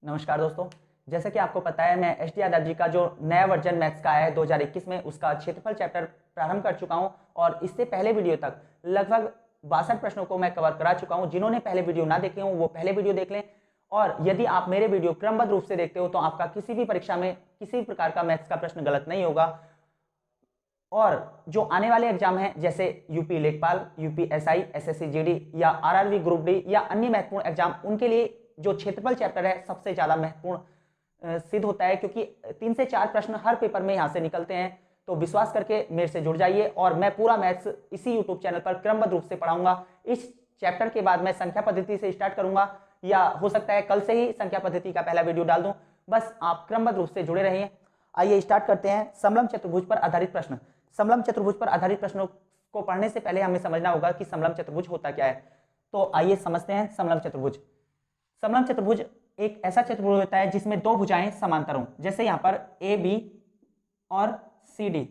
नमस्कार दोस्तों। जैसे कि आपको पता है मैं एस डी यादव जी का जो नया वर्जन मैथ्स का आया है 2021 में उसका क्षेत्रफल चैप्टर प्रारंभ कर चुका हूं और इससे पहले वीडियो तक लगभग 62 प्रश्नों को मैं कवर करा चुका हूं। जिन्होंने पहले वीडियो ना देखे हों वो पहले वीडियो देख लें और यदि आप मेरे वीडियो क्रमबद्ध रूप से देखते हो तो आपका किसी भी परीक्षा में किसी भी प्रकार का मैथ्स का प्रश्न गलत नहीं होगा। और जो आने वाले एग्जाम हैं जैसे यूपी लेखपाल, यूपी एसआई, एसएससी जीडी या आरआरबी ग्रुप डी या अन्य महत्वपूर्ण एग्जाम, उनके लिए जो क्षेत्रफल चैप्टर है सबसे ज्यादा महत्वपूर्ण सिद्ध होता है, क्योंकि 3 से 4 प्रश्न हर पेपर में यहां से निकलते हैं। तो विश्वास करके मेरे से जुड़ जाइए और मैं पूरा मैथ्स इसी यूट्यूब चैनल पर क्रमबद्ध रूप से पढ़ाऊंगा। इस चैप्टर के बाद मैं संख्या पद्धति से स्टार्ट करूंगा या हो सकता है कल से ही संख्या पद्धति का पहला वीडियो डाल दूं। बस आप क्रमबद्ध रूप से जुड़े रहिए। आइए स्टार्ट करते हैं समलंब चतुर्भुज पर आधारित प्रश्न। समलंब चतुर्भुज पर आधारित प्रश्नों को पढ़ने से पहले हमें समझना होगा कि समलंब चतुर्भुज होता क्या है। तो आइए समझते हैं समलंब चतुर्भुज। समलंब चतुर्भुज एक ऐसा चतुर्भुज होता है जिसमें दो भुजाएं समांतर हों। जैसे यहाँ पर ए बी और सी डी,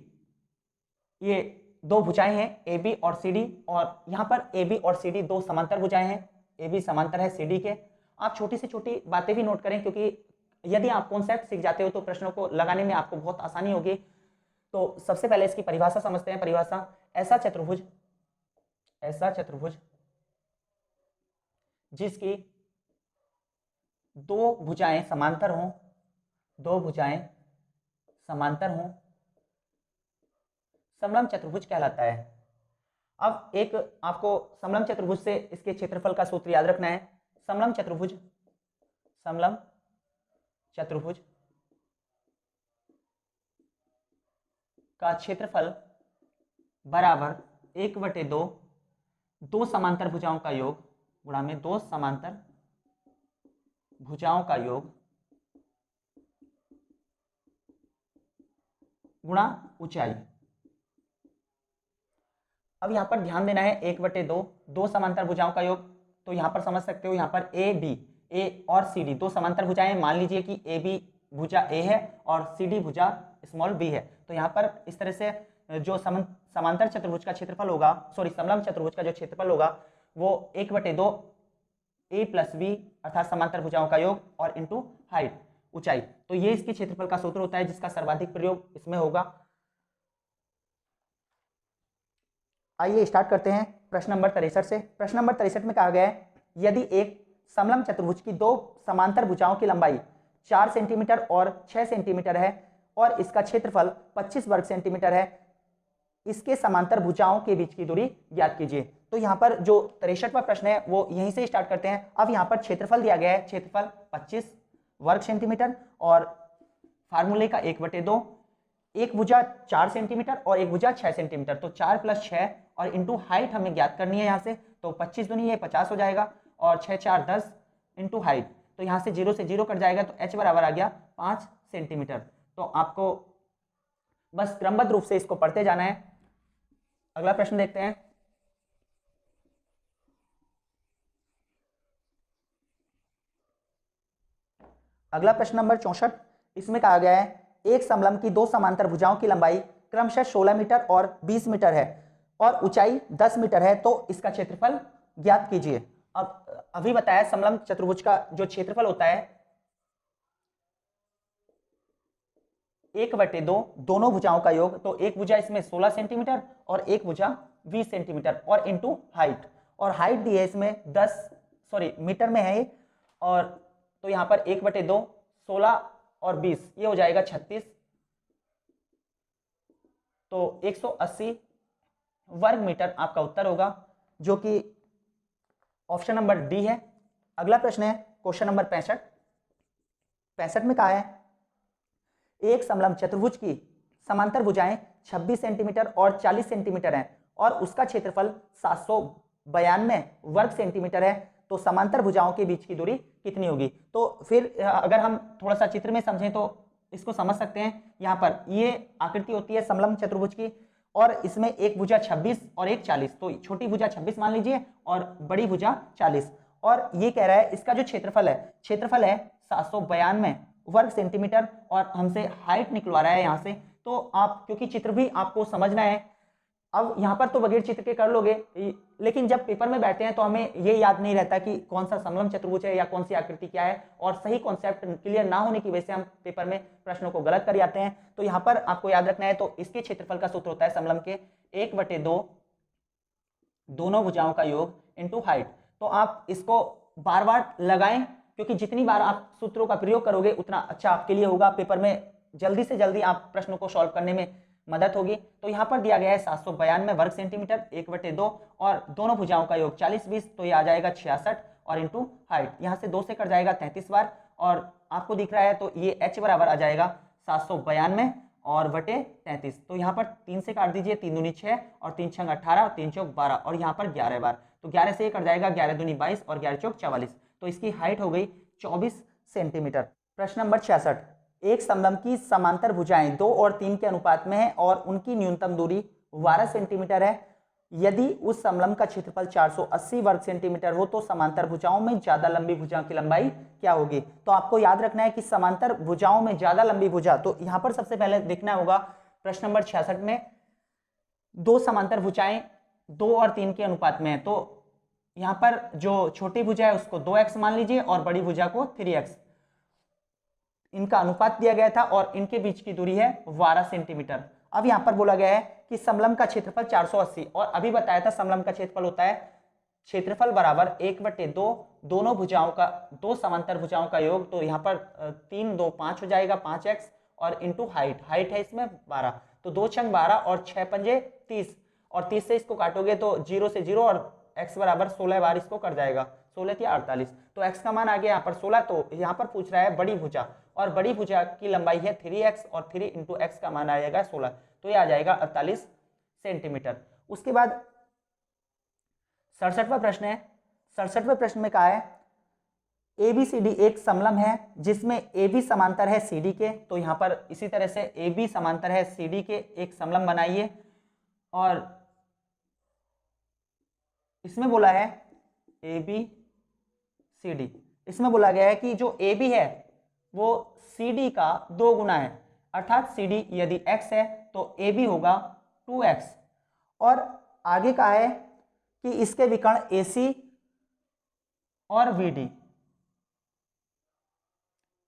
ये दो भुजाएं हैं ए बी और सी डी, और यहाँ पर ए बी और सी डी दो समांतर भुजाएं हैं। ए बी समांतर है सी डी के। आप छोटी से छोटी बातें भी नोट करें, क्योंकि यदि आप कॉन्सेप्ट सीख जाते हो तो प्रश्नों को लगाने में आपको बहुत आसानी होगी। तो सबसे पहले इसकी परिभाषा समझते हैं। परिभाषा, ऐसा चतुर्भुज जिसकी दो भुजाएं समांतर हों, समलंब चतुर्भुज कहलाता है। अब एक आपको समलंब चतुर्भुज से इसके क्षेत्रफल का सूत्र याद रखना है। समलंब चतुर्भुज का क्षेत्रफल बराबर 1/2 दो समांतर भुजाओं का योग गुणा में दो समांतर भुजाओं का योग गुणा ऊंचाई। अब यहां पर ध्यान देना है 1/2 दो समांतर भुजाओं का योग, तो यहां पर समझ सकते हो यहाँ पर ए और सी डी दो समांतर भुजाएं। मान लीजिए कि ए बी भुजा ए है और सी डी भुजा स्मॉल बी है। तो यहाँ पर इस तरह से जो समांतर चतुर्भुज का क्षेत्रफल होगा, समलंब चतुर्भुज का जो क्षेत्रफल होगा वो 1/2 ए प्लस बी अर्थात समांतर भुजाओं का योग और इंटू हाइट ऊंचाई। तो ये इसके क्षेत्रफल का सूत्र होता है जिसका सर्वाधिक प्रयोग इसमें होगा। आइए स्टार्ट करते हैं प्रश्न नंबर 63 से। प्रश्न नंबर 63 में कहा गया है यदि एक समलंब चतुर्भुज की दो समांतर भुजाओं की लंबाई 4 सेंटीमीटर और 6 सेंटीमीटर है और इसका क्षेत्रफल 25 वर्ग सेंटीमीटर है, इसके समांतर भुजाओं के बीच की दूरी ज्ञात कीजिए। तो यहाँ पर जो 63वां प्रश्न है वो यहीं से स्टार्ट करते हैं। अब यहाँ पर क्षेत्रफल दिया गया है, क्षेत्रफल 25 वर्ग सेंटीमीटर और फार्मूले का 1/2, एक भुजा 4 सेंटीमीटर और एक भुजा 6 सेंटीमीटर, तो 4 + 6 और इंटू हाइट हमें ज्ञात करनी है यहाँ से। तो 25 दूनी ये 50 हो जाएगा और 6 × 4 = 10 इंटू हाइट, तो यहाँ से 0 से 0 कट जाएगा तो h बराबर आ गया 5 सेंटीमीटर। तो आपको बस क्रमबद्ध रूप से इसको पढ़ते जाना है। अगला प्रश्न देखते हैं। अगला प्रश्न नंबर 64, इसमें कहा गया है एक समलंब की दो समांतर भुजाओं की लंबाई क्रमशः 16 मीटर और 20 मीटर है और ऊंचाई 10 मीटर है, तो इसका क्षेत्रफल ज्ञात कीजिए। अब अभी बताया समलंब चतुर्भुज का जो क्षेत्रफल होता है 1/2 दोनों भुजाओं का योग, तो एक भुजा इसमें 16 सेंटीमीटर और एक भुजा 20 सेंटीमीटर और इंटू हाइट, और हाइट दी है इसमें मीटर में है ये, और तो यहाँ पर 1/2 16 और 20 ये हो जाएगा 36, तो 180 वर्ग मीटर आपका उत्तर होगा, जो कि ऑप्शन नंबर डी है। अगला प्रश्न है क्वेश्चन नंबर 65 में कहा है एक समलंब चतुर्भुज की समांतर भुजाएं 26 सेंटीमीटर और 40 सेंटीमीटर हैं और उसका क्षेत्रफल 792 वर्ग सेंटीमीटर है, तो समांतर भुजाओं के बीच की दूरी कितनी होगी। तो फिर अगर हम थोड़ा सा चित्र में समझें तो इसको समझ सकते हैं। यहाँ पर ये आकृति होती है समलंब चतुर्भुज की और इसमें एक भुजा 26 और एक 40, तो छोटी भुजा 26 मान लीजिए और बड़ी भुजा 40, और ये कह रहा है इसका जो क्षेत्रफल है 792 वर्ग सेंटीमीटर और हमसे हाइट निकलवा रहा है यहाँ से। तो आप क्योंकि चित्र भी आपको समझना है अब यहाँ पर तो बगैर चित्र के कर लोगे, लेकिन जब पेपर में बैठते हैं तो हमें ये याद नहीं रहता कि कौन सा समलंब चतुर्भुज है या कौन सी आकृति क्या है, और सही कॉन्सेप्ट क्लियर ना होने की वजह से हम पेपर में प्रश्नों को गलत कर जाते हैं। तो यहाँ पर आपको याद रखना है, तो इसके क्षेत्रफल का सूत्र होता है समलंब के 1/2 दोनों भुजाओं का योग इनटू हाइट। तो आप इसको बार बार लगाएं, क्योंकि जितनी बार आप सूत्रों का प्रयोग करोगे उतना अच्छा आपके लिए होगा, पेपर में जल्दी से जल्दी आप प्रश्नों को सॉल्व करने में मदद होगी। तो यहाँ पर दिया गया है 792 वर्ग सेंटीमीटर 1/2 और दोनों भुजाओं का योग 40-20, तो ये आ जाएगा 66 और इंटू हाइट, यहाँ से 2 से कट जाएगा 33 बार, और आपको दिख रहा है तो ये h बराबर आ जाएगा 792 और बटे 33। तो यहाँ पर 3 से काट दीजिए, 3 दूनी 6 और 3 छंग 18 और 3 चौक 12 और यहाँ पर 11 बार, तो 11 से ये कट जाएगा, 11 दूनी 22 और 11 चौक 44। तो इसकी हाइट हो गई 24 सेंटीमीटर। प्रश्न नंबर 66, एक समलंब की समांतर भुजाएं 2 और 3 के अनुपात में है और उनकी न्यूनतम दूरी 12 सेंटीमीटर है। यदि उस समलंब का क्षेत्रफल 480 वर्ग सेंटीमीटर हो तो समांतर भुजाओं में ज्यादा लंबी भुजा की लंबाई क्या होगी। तो आपको याद रखना है कि समांतर भुजाओं में ज्यादा लंबी भुजा, तो यहां पर सबसे पहले देखना होगा प्रश्न नंबर 66 में दो समांतर भुजाएं 2 और 3 के अनुपात में है, तो यहां पर जो छोटी भुजा है उसको 2x मान लीजिए और बड़ी भुजा को 3x, इनका अनुपात दिया गया था और इनके बीच की दूरी है 12 सेंटीमीटर। अब यहां पर बोला गया है कि समलंब का क्षेत्रफल 480, और अभी बताया था समलंब का क्षेत्रफल होता है क्षेत्रफल बराबर 1/2 दोनों भुजाओं का, दो समांतर भुजाओं का योग। तो यहाँ पर 3 2 5 हो जाएगा 5x और इंटू हाइट, हाइट है इसमें 12, तो 2 छंग 12 और 6 पंजे 30, और 30 से इसको काटोगे तो 0 से 0 और x बराबर 16 बार इसको कर जाएगा, 16 या 48, तो x का मान आ गया यहाँ पर 16। तो यहाँ पर पूछ रहा है बड़ी भुजा, और बड़ी भुजा की लंबाई है 3x और 3 इंटू x का मान आएगा 16, तो ये आ जाएगा 48 सेंटीमीटर। उसके बाद 67वां प्रश्न है। 67वें प्रश्न में कहा है ABCD एक समलंब है जिसमें AB समांतर है CD के, तो यहाँ पर इसी तरह से AB समांतर है CD के, एक समलंब बनाइए। और इसमें बोला है ABCD, इसमें बोला गया है कि जो AB है वो CD का 2 गुना है, अर्थात CD यदि x है तो AB होगा 2x, और आगे कहा है कि इसके विकर्ण AC और VD,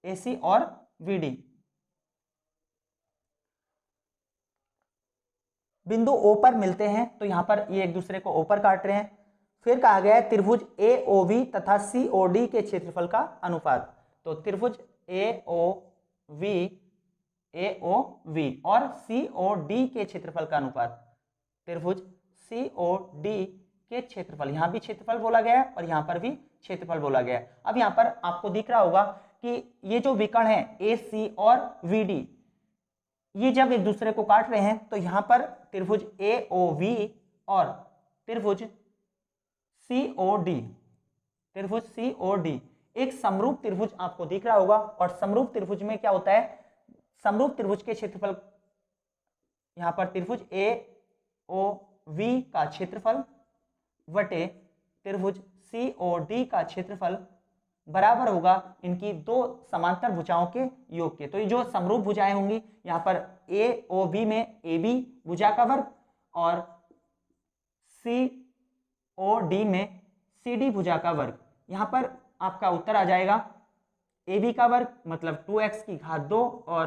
AC और VD बिंदु O पर मिलते हैं, तो यहां पर ये एक दूसरे को O पर काट रहे हैं। फिर कहा गया है त्रिभुज AOV तथा COD के क्षेत्रफल का अनुपात, तो त्रिभुज AOV और COD के क्षेत्रफल का अनुपात, त्रिभुज COD के क्षेत्रफल, यहां भी क्षेत्रफल बोला गया है और यहां पर भी क्षेत्रफल बोला गया है। अब यहां पर आपको दिख रहा होगा कि ये जो विकर्ण है AC और VD, ये जब एक दूसरे को काट रहे हैं तो यहां पर त्रिभुज AOV और त्रिभुज COD एक समरूप त्रिभुज आपको दिख रहा होगा। और समरूप त्रिभुज में क्या होता है, समरूप त्रिभुज के क्षेत्रफल, यहां पर त्रिभुज AOV का क्षेत्रफल वटे त्रिभुज COD का क्षेत्रफल बराबर होगा इनकी दो समांतर भुजाओं के योग के। तो ये जो समरूप भुजाएं होंगी, यहाँ पर AOV में AB भुजा का वर्ग और COD में CD भुजा का वर्ग। यहाँ पर आपका उत्तर आ जाएगा AB का वर्ग मतलब 2x की घात 2 और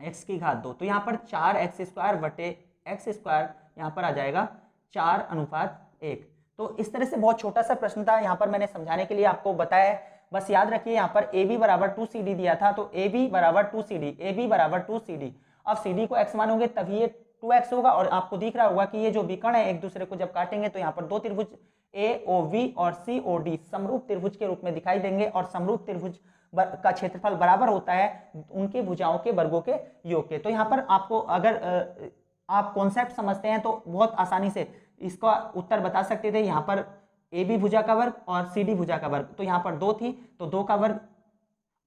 x की घात 2, तो यहाँ पर 4x² बटे x², यहाँ पर आ जाएगा 4:1। तो इस तरह से बहुत छोटा सा प्रश्न था, यहाँ पर मैंने समझाने के लिए आपको बताया है। बस याद रखिए यहाँ पर AB बराबर 2CD दिया था, तो AB बराबर 2CD, अब CD को x मानोगे तभी ये 2x होगा। और आपको दिख रहा होगा कि ये जो विकर्ण है एक दूसरे को जब काटेंगे तो यहाँ पर दो त्रिभुज AOV और COD समरूप त्रिभुज के रूप में दिखाई देंगे, और समरूप त्रिभुज का क्षेत्रफल बराबर होता है उनके भुजाओं के वर्गों के योग के। तो यहाँ पर आपको अगर आप कॉन्सेप्ट समझते हैं तो बहुत आसानी से इसका उत्तर बता सकते थे। यहाँ पर AB भुजा का वर्ग और CD भुजा का वर्ग, तो यहाँ पर 2 थी तो 2 का वर्ग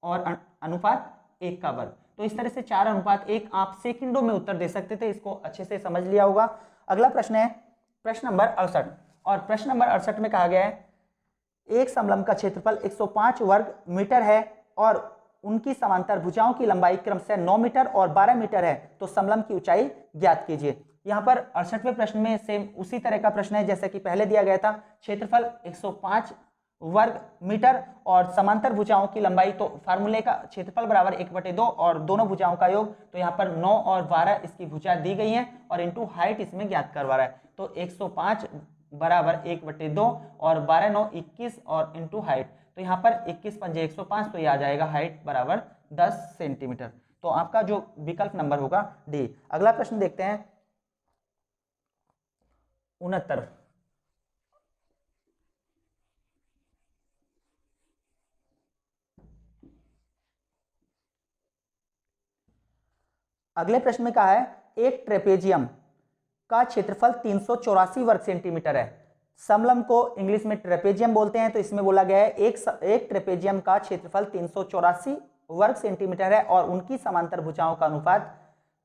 और अनुपात 1 का वर्ग, तो इस तरह से 4:1 आप सेकंडों में उत्तर दे सकते थे। इसको अच्छे से समझ लिया होगा। अगला प्रश्न है प्रश्न नंबर 68, और प्रश्न नंबर 68 में कहा गया है एक समलंब का क्षेत्रफल 105 वर्ग मीटर है और उनकी समांतर भुजाओं की लंबाई क्रमशः 9 मीटर और 12 मीटर है, तो समलंब की ऊंचाई ज्ञात कीजिए। यहाँ पर 68वें प्रश्न में सेम उसी तरह का प्रश्न है जैसे कि पहले दिया गया था। क्षेत्रफल 105 वर्ग मीटर और समांतर भुजाओं की लंबाई, तो फार्मूले का क्षेत्रफल बराबर 1/2 और दोनों भुजाओं का योग, तो यहाँ पर 9 और 12 इसकी भुजा दी गई है और इनटू हाइट इसमें ज्ञात करवा रहा है। तो 105 बराबर 1/2 और 12 9 21 और इनटू हाइट, तो यहाँ पर 21 पंजे 105, तो ये आ जाएगा हाइट बराबर 10 सेंटीमीटर। तो आपका जो विकल्प नंबर होगा डी। अगला प्रश्न देखते हैं 69। अगले प्रश्न में कहा है एक ट्रेपेजियम का क्षेत्रफल 384 वर्ग सेंटीमीटर है। समलंब को इंग्लिश में ट्रेपेजियम बोलते हैं, तो इसमें बोला गया है एक ट्रेपेजियम का क्षेत्रफल 384 वर्ग सेंटीमीटर है और उनकी समांतर भुजाओं का अनुपात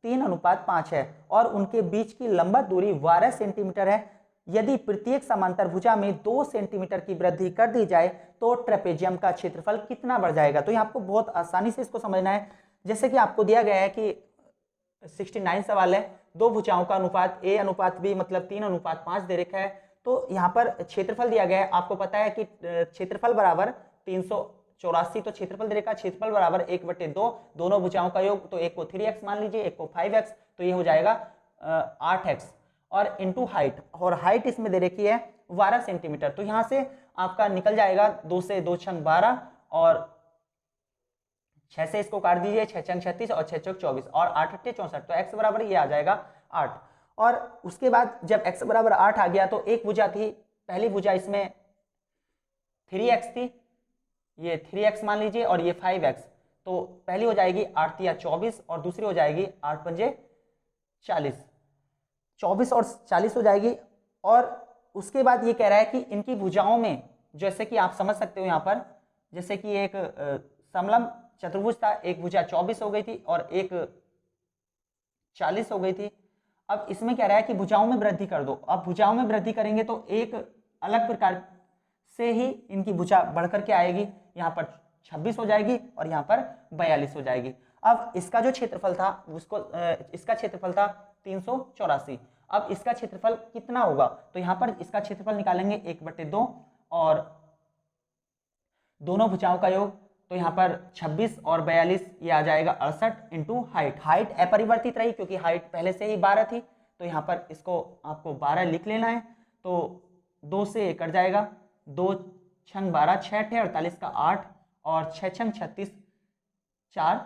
3:5 है और उनके बीच की लंबवत दूरी 12 सेंटीमीटर है। यदि प्रत्येक समांतर भुजा में 2 सेंटीमीटर की वृद्धि कर दी जाए तो ट्रेपेजियम का क्षेत्रफल कितना बढ़ जाएगा। तो ये आपको बहुत आसानी से इसको समझना है। जैसे कि आपको दिया गया है कि 69 सवाल है, दो भुजाओं का अनुपात a अनुपात b मतलब 3:5 दे रखा है। तो यहाँ पर क्षेत्रफल दिया गया है, आपको पता है कि क्षेत्रफल बराबर 384, तो क्षेत्रफल दे रखा, क्षेत्रफल बराबर 1/2 दोनों भुजाओं का योग, तो एक को 3x मान लीजिए, एक को 5x, तो ये हो जाएगा 8x और इनटू हाइट, और हाइट इसमें दे रखी है 12 सेंटीमीटर। तो यहाँ से आपका निकल जाएगा 2 से 2 छंग 12 और 6 से इसको काट दीजिए, 6 छंग 36 और 6 चौक 24 और 8 अट्ठे 64, तो x बराबर ये आ जाएगा 8। और उसके बाद जब x बराबर 8 आ गया तो एक भुजा थी, पहली भुजा इसमें 3x थी, ये 3x मान लीजिए और ये 5x, तो पहली हो जाएगी 8 या 24 और दूसरी हो जाएगी 8 पंजे 40, 24 और 40 हो जाएगी। और उसके बाद ये कह रहा है कि इनकी भुजाओं में, जैसे कि आप समझ सकते हो यहाँ पर, जैसे कि एक समलंब चतुर्भुज था, एक भुजा 24 हो गई थी और एक 40 हो गई थी। अब इसमें कह रहा है कि भुजाओं में वृद्धि कर दो। अब भुजाओं में वृद्धि करेंगे तो एक अलग प्रकार से ही इनकी भुजा बढ़ करके आएगी, यहाँ पर 26 हो जाएगी और यहाँ पर 42 हो जाएगी। अब इसका जो क्षेत्रफल था उसको इसका क्षेत्रफल था 384, अब इसका क्षेत्रफल कितना होगा, तो यहाँ पर इसका क्षेत्रफल निकालेंगे 1/2 और दोनों भुजाओं का योग, तो यहाँ पर 26 और 42 ये आ जाएगा 68 इंटू हाइट। हाइट अपरिवर्तित रही क्योंकि हाइट पहले से ही 12 थी, तो यहाँ पर इसको आपको 12 लिख लेना है। तो 2 से ये कट जाएगा, 2 छंग 12, 6 अट्ठे 48 का 8 और 6 छंग 36, 4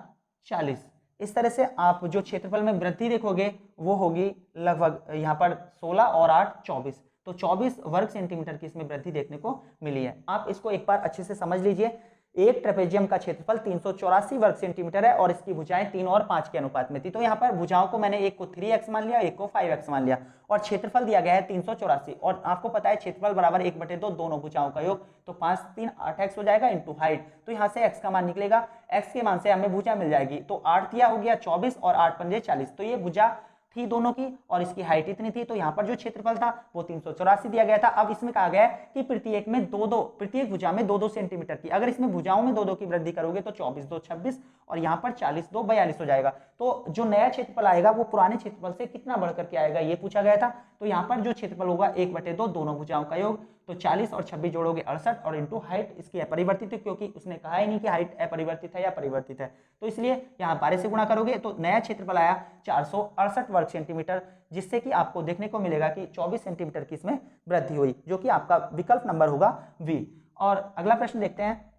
40। इस तरह से आप जो क्षेत्रफल में वृद्धि देखोगे वो होगी लगभग यहाँ पर 16 और 8 24, तो 24 वर्ग सेंटीमीटर की इसमें वृद्धि देखने को मिली है। आप इसको एक बार अच्छे से समझ लीजिए। एक ट्रेपेजियम का क्षेत्रफल 384 वर्ग सेंटीमीटर है और इसकी भुजाएं 3 और 5 के अनुपात में थी। तो यहाँ पर भुजाओं को मैंने एक को 3x मान लिया, एक को 5x मान लिया और क्षेत्रफल दिया गया है 384 और आपको पता है क्षेत्रफल बराबर 1/2 दोनों भुजाओं का योग, तो 5 3 8x हो जाएगा इंटू हाइट। तो यहाँ से x का मान निकलेगा, x के मान से हमें भुजा मिल जाएगी, तो 8 दिया हो गया 24 और 8 पंजे 40, तो ये भुजा थी दोनों की और इसकी हाइट इतनी थी। तो यहाँ पर जो क्षेत्रफल था वो 384 दिया गया था। अब इसमें कहा गया है कि प्रत्येक भुजा में 2-2 सेंटीमीटर की, अगर इसमें भुजाओं में 2-2 की वृद्धि करोगे तो 24 2 26 और यहाँ पर 40 2 42 हो जाएगा। तो जो नया क्षेत्रफल आएगा वो पुराने क्षेत्रफल से कितना बढ़ करके आएगा ये पूछा गया था। तो यहाँ पर जो क्षेत्रफल होगा 1/2 दोनों भुजाओं का योग, तो 40 और 26 जोड़ोगे 68 और इंटू हाइट इसकी अपरिवर्तित है क्योंकि उसने कहा ही नहीं कि हाइट अपरिवर्तित है या परिवर्तित है, तो इसलिए यहाँ 12 से गुणा करोगे तो नया क्षेत्रफल आया 468 वर्ग सेंटीमीटर, जिससे कि आपको देखने को मिलेगा कि 24 सेंटीमीटर की इसमें वृद्धि हुई, जो कि आपका विकल्प नंबर होगा वी। और अगला प्रश्न देखते हैं।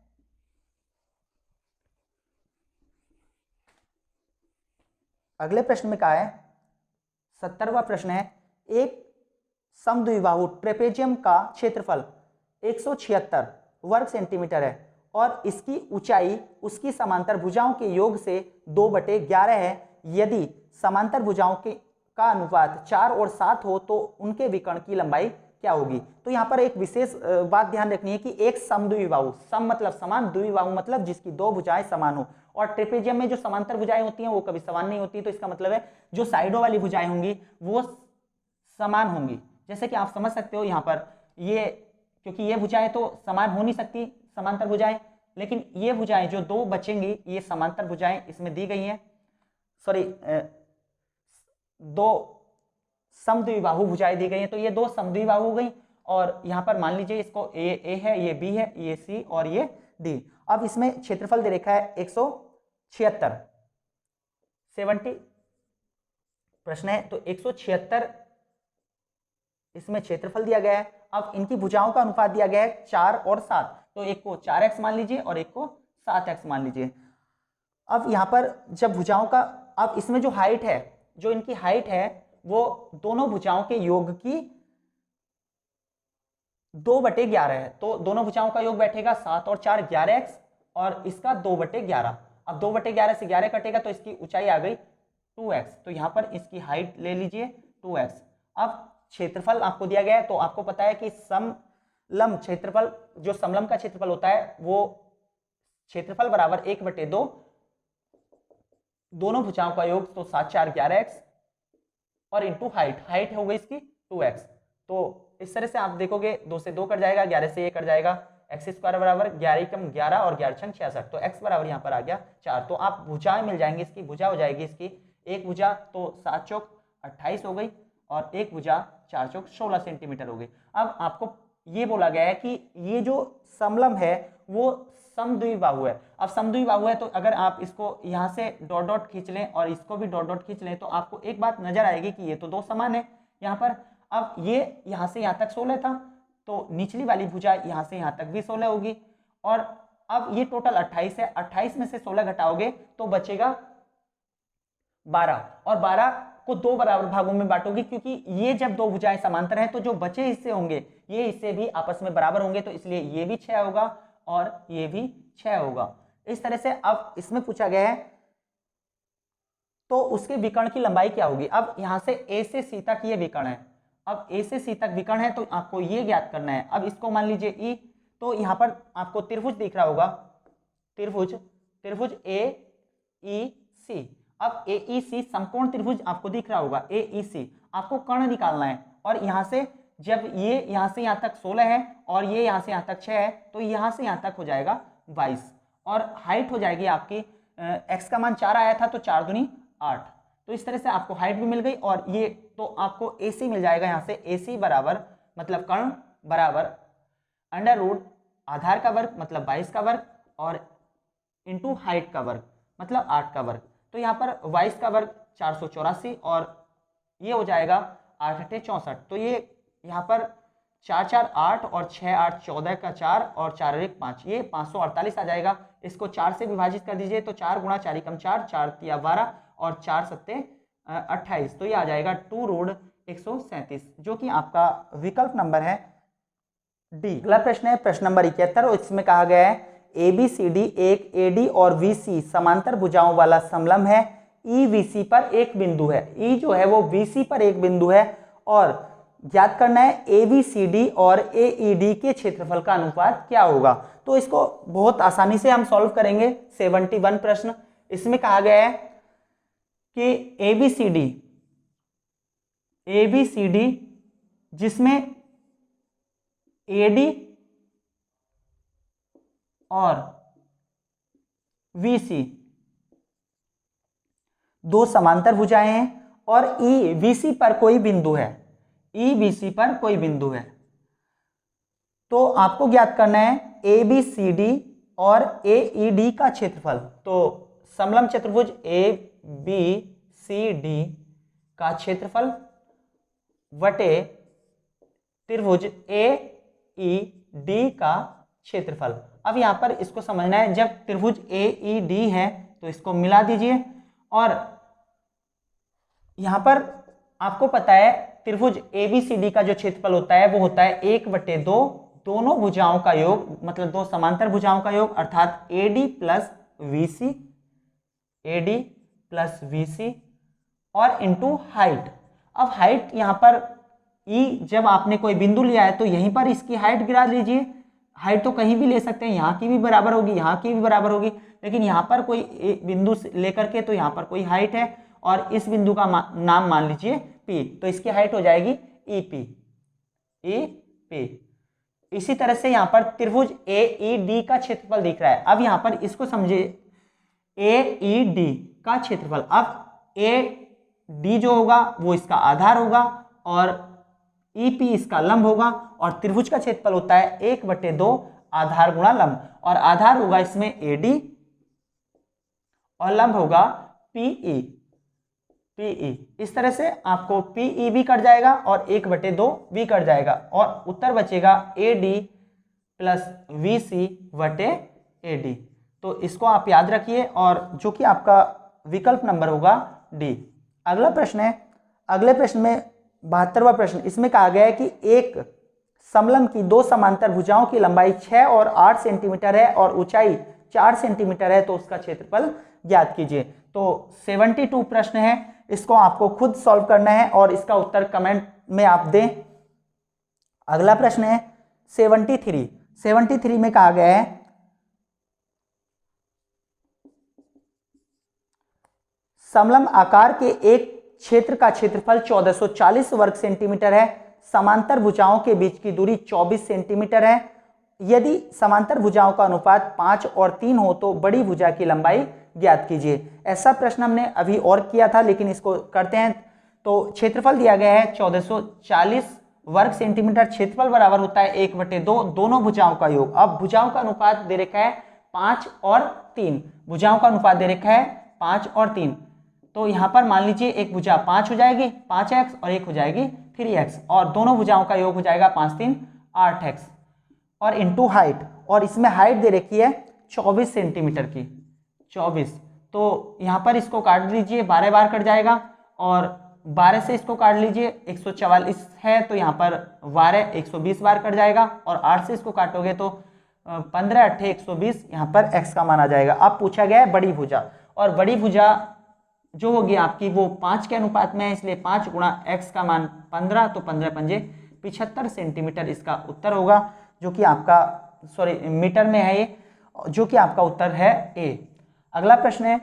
अगले प्रश्न में कहा है 70वां प्रश्न है, एक समद्विबाहु ट्रेपेजियम का क्षेत्रफल 176 वर्ग सेंटीमीटर है और इसकी ऊंचाई उसकी समांतर भुजाओं के योग से 2/11 है। यदि समांतर भुजाओं का अनुपात 4 और 7 हो तो उनके विकर्ण की लंबाई क्या होगी। तो यहाँ पर एक विशेष बात ध्यान रखनी है कि एक समद्विबाहु, सम मतलब समान, द्विबाहु मतलब जिसकी दो भुजाएं समान हो, और ट्रेपेजियम में जो समांतर भुजाएं होती हैं वो कभी समान नहीं होती, तो इसका मतलब है जो साइडों वाली भुजाएं होंगी वो समान होंगी। जैसे कि आप समझ सकते हो यहाँ पर ये, क्योंकि ये भुजाएं तो समान हो नहीं सकती समांतर भुजाएं, लेकिन ये भुजाएं जो दो बचेंगी ये समांतर भुजाएं इसमें दी गई हैं, सॉरी दो समद्विबाहु भुजाएं दी गई हैं। तो ये दो समद्विबाहु हो गई और यहाँ पर मान लीजिए इसको ए है, ये बी है, ये सी और ये डी। अब इसमें क्षेत्रफल दे रखा है 176, 70 प्रश्न है, तो 176 इसमें क्षेत्रफल दिया गया है। अब इनकी भुजाओं का अनुपात दिया गया है 4 और 7, तो एक को 4x मान लीजिए और एक को 7x मान लीजिए। अब यहाँ पर जब भुजाओं का, अब इसमें जो हाइट है, जो इनकी हाइट है वो दोनों भुजाओं के योग की 2/11 है, तो दोनों भुजाओं का योग बैठेगा 7 और 4 11x और इसका 2/11। अब 2/11 से 11 कटेगा तो इसकी ऊंचाई आ गई 2x, तो यहाँ पर इसकी हाइट ले लीजिए 2x। अब क्षेत्रफल आपको दिया गया है, तो आपको पता है कि समलंब क्षेत्रफल, जो समलंब का क्षेत्रफल होता है वो क्षेत्रफल बराबर 1/2 दोनों भुजाओं का योग, तो 7 4 11x और इंटू हाइट, हाइट हो गई इसकी 2x। तो इस तरह से आप देखोगे 2 से 2 कट जाएगा, 11 से 1 कट जाएगा, x² बराबर 11 कम 11 और 11 छंग 66, तो x बराबर यहाँ पर आ गया 4। तो आप भुजाएं मिल जाएंगी, इसकी भुजा हो जाएगी, इसकी एक भुजा तो 7 चौक 28 हो गई और एक भुजा 4 चौक 16 सेंटीमीटर हो गई। अब आपको ये बोला गया है कि ये जो समलंब है वो समद्विबाहु है। अब समद्विबाहु है तो अगर आप इसको यहाँ से डॉट डॉट खींच लें और इसको भी डॉट डॉट खींच लें तो आपको एक बात नजर आएगी कि ये तो दो समान है यहाँ पर। अब ये यहाँ से यहाँ तक 16 था, तो निचली वाली भुजा यहाँ से यहाँ तक भी 16 होगी और अब ये टोटल 28 है, 28 में से 16 घटाओगे तो बचेगा 12 और 12 को 2 बराबर भागों में बांटोगे, क्योंकि ये जब दो भुजाएं समांतर हैं तो जो बचे हिस्से होंगे ये हिस्से भी आपस में बराबर होंगे, तो इसलिए ये भी 6 होगा और ये भी 6 होगा। इस तरह से अब इसमें पूछा गया है तो उसके विकर्ण की लंबाई क्या होगी। अब यहां से A से C तक ये विकर्ण है, अब A से C तक विकर्ण है तो आपको ये ज्ञात करना है। अब इसको मान लीजिए E, तो यहां पर आपको त्रिभुज दिख रहा होगा, त्रिभुज AEC। अब AEC समकोण त्रिभुज आपको दिख रहा होगा, AEC आपको कर्ण निकालना है और यहां से जब ये यहां से यहां तक 16 है और ये यहां से यहां तक 6 है, तो यहां से यहां तक हो जाएगा 22 और हाइट हो जाएगी आपकी x का मान 4 आया था तो 4 दूनी 8। तो इस तरह से आपको हाइट भी मिल गई और ये तो आपको AC मिल जाएगा। यहाँ से AC बराबर मतलब कर्ण बराबर अंडर रूट आधार का वर्ग मतलब 22 का वर्ग और इंटू हाइट का वर्ग मतलब 8 का वर्ग। तो यहाँ पर 22 का वर्ग 484 और ये हो जाएगा 8 8 64। तो ये यहाँ पर 4 4 8 और 6 8 14 का 4 और 4 1 5, ये 548 आ जाएगा। इसको 4 से विभाजित कर दीजिए तो 4 गुणा 4 कम 4, 4 तिया 12 और 4 सत्ते 28, तो ये आ जाएगा 2 रूट 137 जो कि आपका विकल्प नंबर है डी। अगला प्रश्न है प्रश्न नंबर 71 और इसमें कहा गया है ABCD एक AD और VC समांतर भुजाओं वाला समलंब है, EVC पर एक बिंदु है। E जो है वो VC पर एक बिंदु है और ज्ञात करना है ABCD और AED के क्षेत्रफल का अनुपात क्या होगा। तो इसको बहुत आसानी से हम सॉल्व करेंगे। 71 प्रश्न, इसमें कहा गया है कि ABCD जिसमें AD और VC दो समांतर भुजाएं हैं और EVC पर कोई बिंदु है, EVC पर कोई बिंदु है। तो आपको ज्ञात करना है ABCD और AED का क्षेत्रफल। तो समलंब चतुर्भुज ABCD का क्षेत्रफल वटे त्रिभुज AED का क्षेत्रफल। अब यहां पर इसको समझना है, जब त्रिभुज AED है तो इसको मिला दीजिए और यहां पर आपको पता है त्रिभुज ABCD का जो क्षेत्रफल होता है वो होता है 1/2 दोनों भुजाओं का योग मतलब दो समांतर भुजाओं का योग अर्थात AD प्लस VC और इंटू हाइट। अब हाइट यहां पर E जब आपने कोई बिंदु लिया है तो यहीं पर इसकी हाइट गिरा लीजिए। हाइट तो कहीं भी ले सकते हैं, यहाँ की भी बराबर होगी, यहाँ की भी बराबर होगी, लेकिन यहाँ पर कोई बिंदु लेकर के तो यहाँ पर कोई हाइट है और इस बिंदु का नाम मान लीजिए P, तो इसकी हाइट हो जाएगी EP। इसी तरह से यहाँ पर त्रिभुज AED का क्षेत्रफल दिख रहा है। अब यहाँ पर इसको समझिए AED का क्षेत्रफल, अब AD जो होगा वो इसका आधार होगा और EP इसका लंब होगा, और त्रिभुज का क्षेत्रफल होता है 1/2 आधार गुणा लंब, और आधार होगा इसमें AD और लंब होगा PE। इस तरह से आपको PE भी कट जाएगा और 1/2 भी कट जाएगा, और उत्तर बचेगा AD प्लस VC/AD। तो इसको आप याद रखिए, और जो कि आपका विकल्प नंबर होगा D। अगला प्रश्न है, अगले प्रश्न में 72वां प्रश्न, इसमें कहा गया है कि एक समलंब की दो समांतर भुजाओं की लंबाई 6 और 8 सेंटीमीटर है और ऊंचाई 4 सेंटीमीटर है, तो उसका क्षेत्रफल ज्ञात कीजिए। तो 72 प्रश्न है, इसको आपको खुद सॉल्व करना है और इसका उत्तर कमेंट में आप दें। अगला प्रश्न है 73 में कहा गया है समलंब आकार के एक क्षेत्र का क्षेत्रफल 1440 वर्ग सेंटीमीटर है, समांतर भुजाओं के बीच की दूरी 24 सेंटीमीटर है। यदि समांतर भुजाओं का अनुपात 5 और 3 हो तो बड़ी भुजा की लंबाई ज्ञात कीजिए। ऐसा प्रश्न हमने अभी और किया था, लेकिन इसको करते हैं। तो क्षेत्रफल दिया गया है 1440 वर्ग सेंटीमीटर, क्षेत्रफल बराबर होता है 1/2 दोनों भुजाओं का योग। अब भुजाओं का अनुपात दे रखा है 5 और 3, भुजाओं का अनुपात दे रखा है 5 और 3। तो यहाँ पर मान लीजिए एक भुजा 5 हो जाएगी 5x और एक हो जाएगी 3x, और दोनों भुजाओं का योग हो जाएगा 5 3 8x, और इंटू हाइट, और इसमें हाइट दे रखी है 24 सेंटीमीटर की 24। तो यहाँ पर इसको काट लीजिए, 12 बार कट जाएगा, और 12 से इसको काट लीजिए 144 है, तो यहाँ पर 12 120 बार कट जाएगा, और 8 से इसको काटोगे तो 15 8 120, यहाँ पर x का मान आ जाएगा। अब पूछा गया है बड़ी भुजा, और बड़ी भुजा जो होगी आपकी वो 5 के अनुपात में है, इसलिए 5 गुणा x का मान 15, तो 15 पंजे 75 सेंटीमीटर इसका उत्तर होगा, जो कि आपका मीटर में है ये, जो कि आपका उत्तर है A। अगला प्रश्न है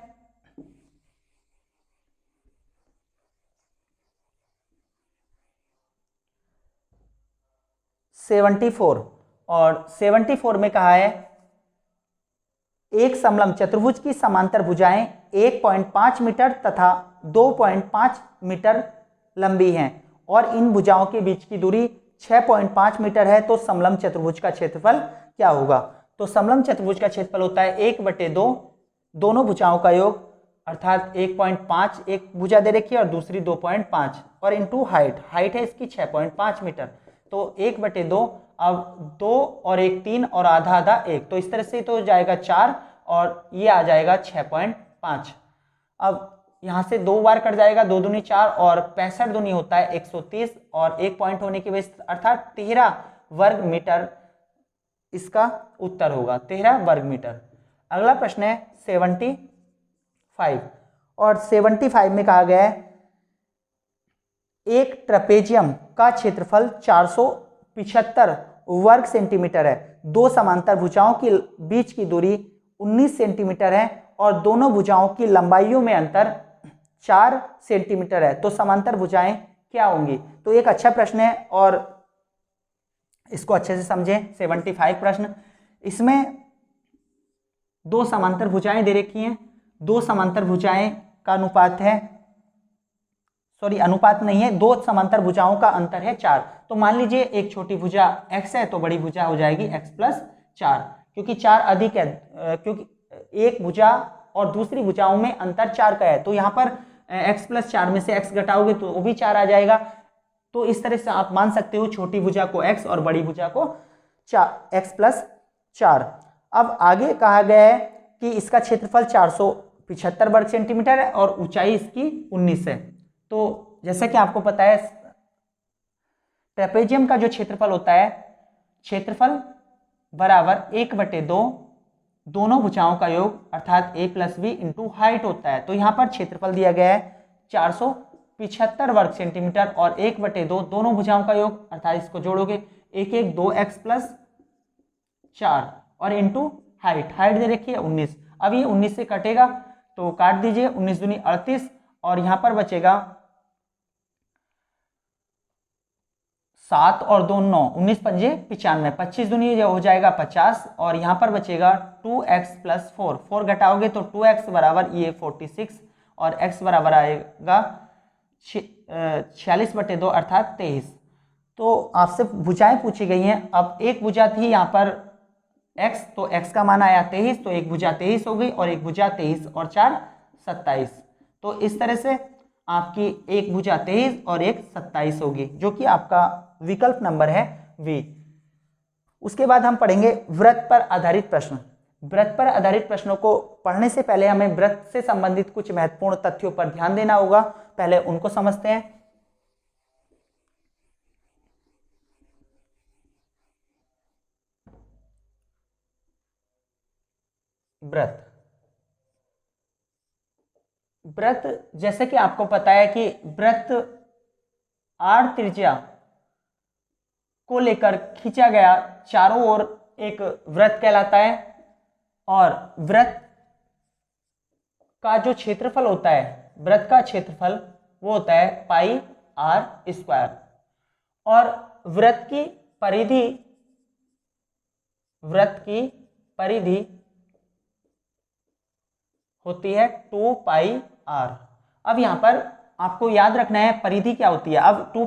74, और 74 में कहा है एक समलंब चतुर्भुज की समांतर भुजाएं 1.5 मीटर तथा 2.5 मीटर लंबी हैं और इन भुजाओं के बीच की दूरी 6.5 मीटर है, तो समलंब चतुर्भुज का क्षेत्रफल क्या होगा? तो समलंब चतुर्भुज का क्षेत्रफल होता है 1/2 दोनों भुजाओं का योग, अर्थात 1.5, एक भुजा दे रखी है और दूसरी 2.5, और इंटू हाइट है इसकी 6.5 मीटर, तो 1/2। अब 2 और 1 3 और आधा आधा 1, तो इस तरह से तो जाएगा 4 और ये आ जाएगा 6.5। अब यहाँ से 2 बार कट जाएगा, 2 दूनी 4 और 65 दूनी होता है 130, और 1 पॉइंट होने की वजह से अर्थात 13 वर्ग मीटर इसका उत्तर होगा, 13 वर्ग मीटर। अगला प्रश्न है 75, और 75 में कहा गया है एक ट्रेपेजियम का क्षेत्रफल 475 वर्ग सेंटीमीटर है, दो समांतर भुजाओं के बीच की दूरी 19 सेंटीमीटर है और दोनों भुजाओं की लंबाइयों में अंतर 4 सेंटीमीटर है, तो समांतर भुजाएं क्या होंगी? तो एक अच्छा प्रश्न है और इसको अच्छे से समझें। 75 प्रश्न, इसमें दो समांतर भुजाएं दे रखी हैं, दो समांतर भुजाएं का अनुपात है, अनुपात नहीं है, दो समांतर भुजाओं का अंतर है 4। तो मान लीजिए एक छोटी भुजा x है तो बड़ी भुजा हो जाएगी x+4, क्योंकि 4 अधिक है, क्योंकि एक भुजा और दूसरी भुजाओं में अंतर 4 का है, तो यहाँ पर x+4 में से x घटाओगे तो वो भी 4 आ जाएगा। तो इस तरह से आप मान सकते हो छोटी भुजा को x और बड़ी भुजा को x+4। अब आगे कहा गया है कि इसका क्षेत्रफल 475 वर्ग सेंटीमीटर है और ऊंचाई इसकी 19 है। तो जैसा कि आपको पता है ट्रेपेजियम का जो क्षेत्रफल होता है, क्षेत्रफल बराबर 1/2 दोनों भुजाओं का योग, अर्थात a + b इंटू हाइट होता है। तो यहाँ पर क्षेत्रफल दिया गया है 475 वर्ग सेंटीमीटर और 1/2 दोनों भुजाओं का योग, अर्थात इसको जोड़ोगे 1 1 2x+4 और इंटू हाइट दे रखी है 19। अब ये 19 से कटेगा तो काट दीजिए, 19 दूनी 38 और यहाँ पर बचेगा 7 और 2 9, 19 पंजे 95, 25 दूनी हो जाएगा 50 और यहाँ पर बचेगा 2x+4, 4 घटाओगे तो 2x बराबर ये 46 और x बराबर आएगा 46/2 अर्थात 23। तो आपसे भुजाएं पूछी गई हैं। अब एक भुजा थी यहाँ पर x, तो x का मान आया 23, तो एक भुजा 23 हो गई और एक भुजा 23 और 4 27। तो इस तरह से आपकी एक भुजा 23 और एक 27 होगी, जो कि आपका विकल्प नंबर है V। उसके बाद हम पढ़ेंगे व्रत पर आधारित प्रश्न। व्रत पर आधारित प्रश्नों को पढ़ने से पहले हमें व्रत से संबंधित कुछ महत्वपूर्ण तथ्यों पर ध्यान देना होगा। पहले उनको समझते हैं। व्रत, व्रत जैसे कि आपको पता है कि व्रत आड़ त्रिज्या को लेकर खींचा गया चारों ओर एक व्रत कहलाता है। और व्रत का जो क्षेत्रफल होता है, व्रत का क्षेत्रफल वो होता है पाई आर स्क्वायर। और व्रत की परिधि, व्रत की परिधि होती है 2 पाई आर। अब यहां पर आपको याद रखना है परिधि क्या होती है। अब 2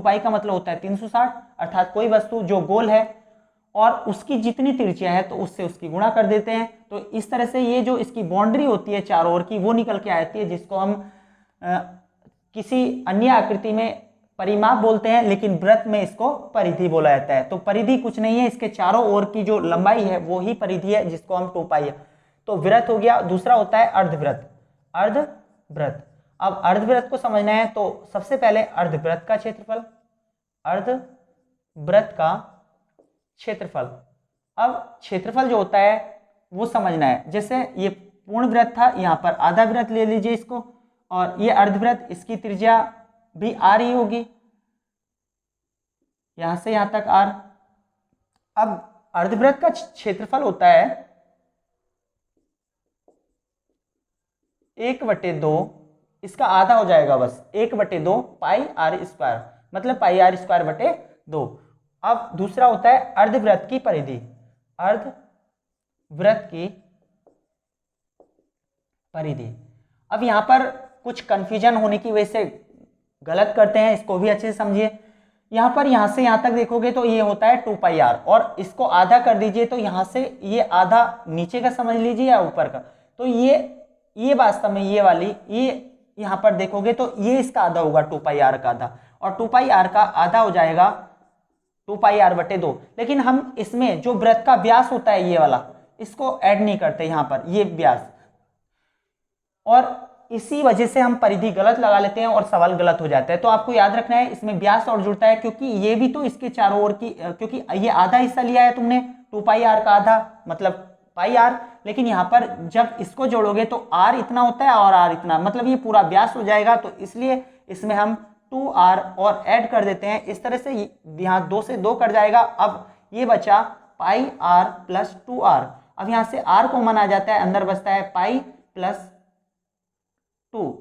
पाई का मतलब होता है 360, अर्थात कोई वस्तु जो गोल है और उसकी जितनी त्रिज्या है तो उससे उसकी गुणा कर देते हैं। तो इस तरह से ये जो इसकी बाउंड्री होती है चारों ओर की, वो निकल के आती है, जिसको हम किसी अन्य आकृति में परिमाप बोलते हैं, लेकिन व्रत में इसको परिधि बोला जाता है। तो परिधि कुछ नहीं है, इसके चारों ओर की जो लंबाई है वो ही परिधि है, जिसको हम 2 पाई है। तो व्रत हो गया। दूसरा होता है अर्धव्रत। अर्धव्रत, अब अर्धव्रत को समझना है तो सबसे पहले अर्धव्रत का क्षेत्रफल, अर्धव्रत का क्षेत्रफल। अब क्षेत्रफल जो होता है वो समझना है। जैसे ये पूर्ण व्रत था, यहाँ पर आधा व्रत ले लीजिए इसको, और ये अर्धव्रत, इसकी त्रिज्या भी आर ही होगी, यहां से यहां तक आर। अब अर्धव्रत का क्षेत्रफल होता है 1/2, इसका आधा हो जाएगा बस 1/2 पाई आर स्क्वायर, मतलब पाई आर स्क्वायर बटे 2। अब दूसरा होता है अर्धव्रत की परिधि। अर्धव्रत की परिधि, अब यहां पर कुछ कंफ्यूजन होने की वजह से गलत करते हैं, इसको भी अच्छे से समझिए। यहां पर यहां से यहां तक देखोगे तो ये होता है 2 पाई आर, और इसको आधा कर दीजिए तो यहां से ये आधा नीचे का समझ लीजिए या ऊपर का। तो ये वास्तव में ये वाली, ये यहां पर देखोगे तो ये इसका आधा होगा 2 पाई आर का आधा, और 2 पाई आर का आधा हो जाएगा 2 पाई आर बटे 2। लेकिन हम इसमें जो व्रत का व्यास होता है ये वाला, इसको ऐड नहीं करते यहां पर, ये व्यास, और इसी वजह से हम परिधि गलत लगा लेते हैं और सवाल गलत हो जाता है। तो आपको याद रखना है इसमें व्यास और जुड़ता है, क्योंकि ये भी तो इसके चारों ओर की, क्योंकि ये आधा हिस्सा लिया है तुमने 2 पाई आर का आधा, मतलब पाई आर, लेकिन यहाँ पर जब इसको जोड़ोगे तो आर इतना होता है और आर इतना, मतलब ये पूरा व्यास हो जाएगा। तो इसलिए इसमें हम 2r और ऐड कर देते हैं। इस तरह से यहाँ 2 से 2 कट जाएगा। अब ये बचा पाई आर प्लस 2r। अब यहाँ से r कॉमन आ जाता है, अंदर बचता है पाई प्लस 2।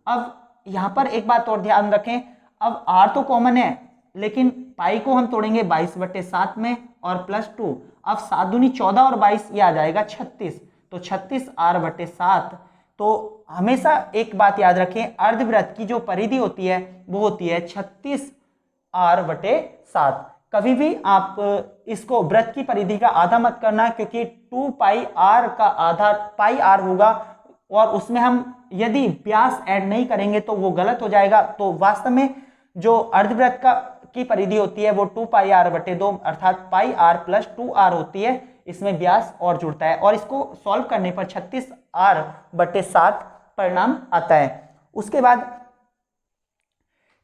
अब यहाँ पर एक बात और ध्यान रखें, अब r तो कॉमन है, लेकिन पाई को हम तोड़ेंगे 22/7 में और प्लस 2। अब 7 दूनी 14 और 22 ये आ जाएगा 36, तो 36r/7। तो हमेशा एक बात याद रखें, अर्धव्रत की जो परिधि होती है वो होती है 36r/7। कभी भी आप इसको व्रत की परिधि का आधा मत करना, क्योंकि 2 पाई आर का आधा पाई आर होगा, और उसमें हम यदि व्यास ऐड नहीं करेंगे तो वो गलत हो जाएगा। तो वास्तव में जो अर्धव्रत की परिधि होती है वो 2 पाई r/2 अर्थात पाई आर प्लस 2r होती है। इसमें व्यास और जुड़ता है, और इसको सॉल्व करने पर 36r/7 परिणाम आता है। उसके बाद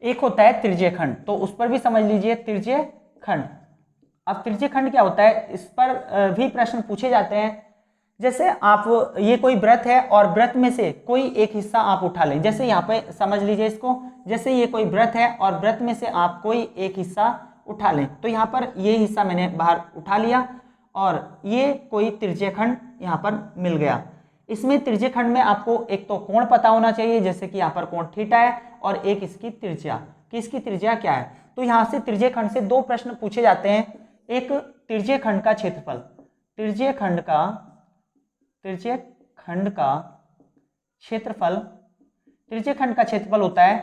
एक होता है त्रिज्यखंड, तो उस पर भी समझ लीजिए त्रिज्यखंड। अब त्रिज्यखंड क्या होता है, इस पर भी प्रश्न पूछे जाते हैं। जैसे आप ये कोई व्रत है और व्रत में से कोई एक हिस्सा आप उठा लें, जैसे यहाँ पे समझ लीजिए इसको, जैसे ये कोई व्रत है और व्रत में से आप कोई एक हिस्सा उठा लें, तो यहाँ पर ये हिस्सा मैंने बाहर उठा लिया और ये कोई त्रिज्यखंड यहाँ पर मिल गया। इसमें त्रिज्यखंड में आपको एक तो कोण पता होना चाहिए, जैसे कि यहाँ पर कोण थीटा है, और एक इसकी त्रिज्या, कि इसकी त्रिज्या क्या है। तो यहाँ से त्रिज्यखंड से 2 प्रश्न पूछे जाते हैं। एक त्रिज्यखंड का क्षेत्रफल, त्रिज्यखंड का क्षेत्रफल होता है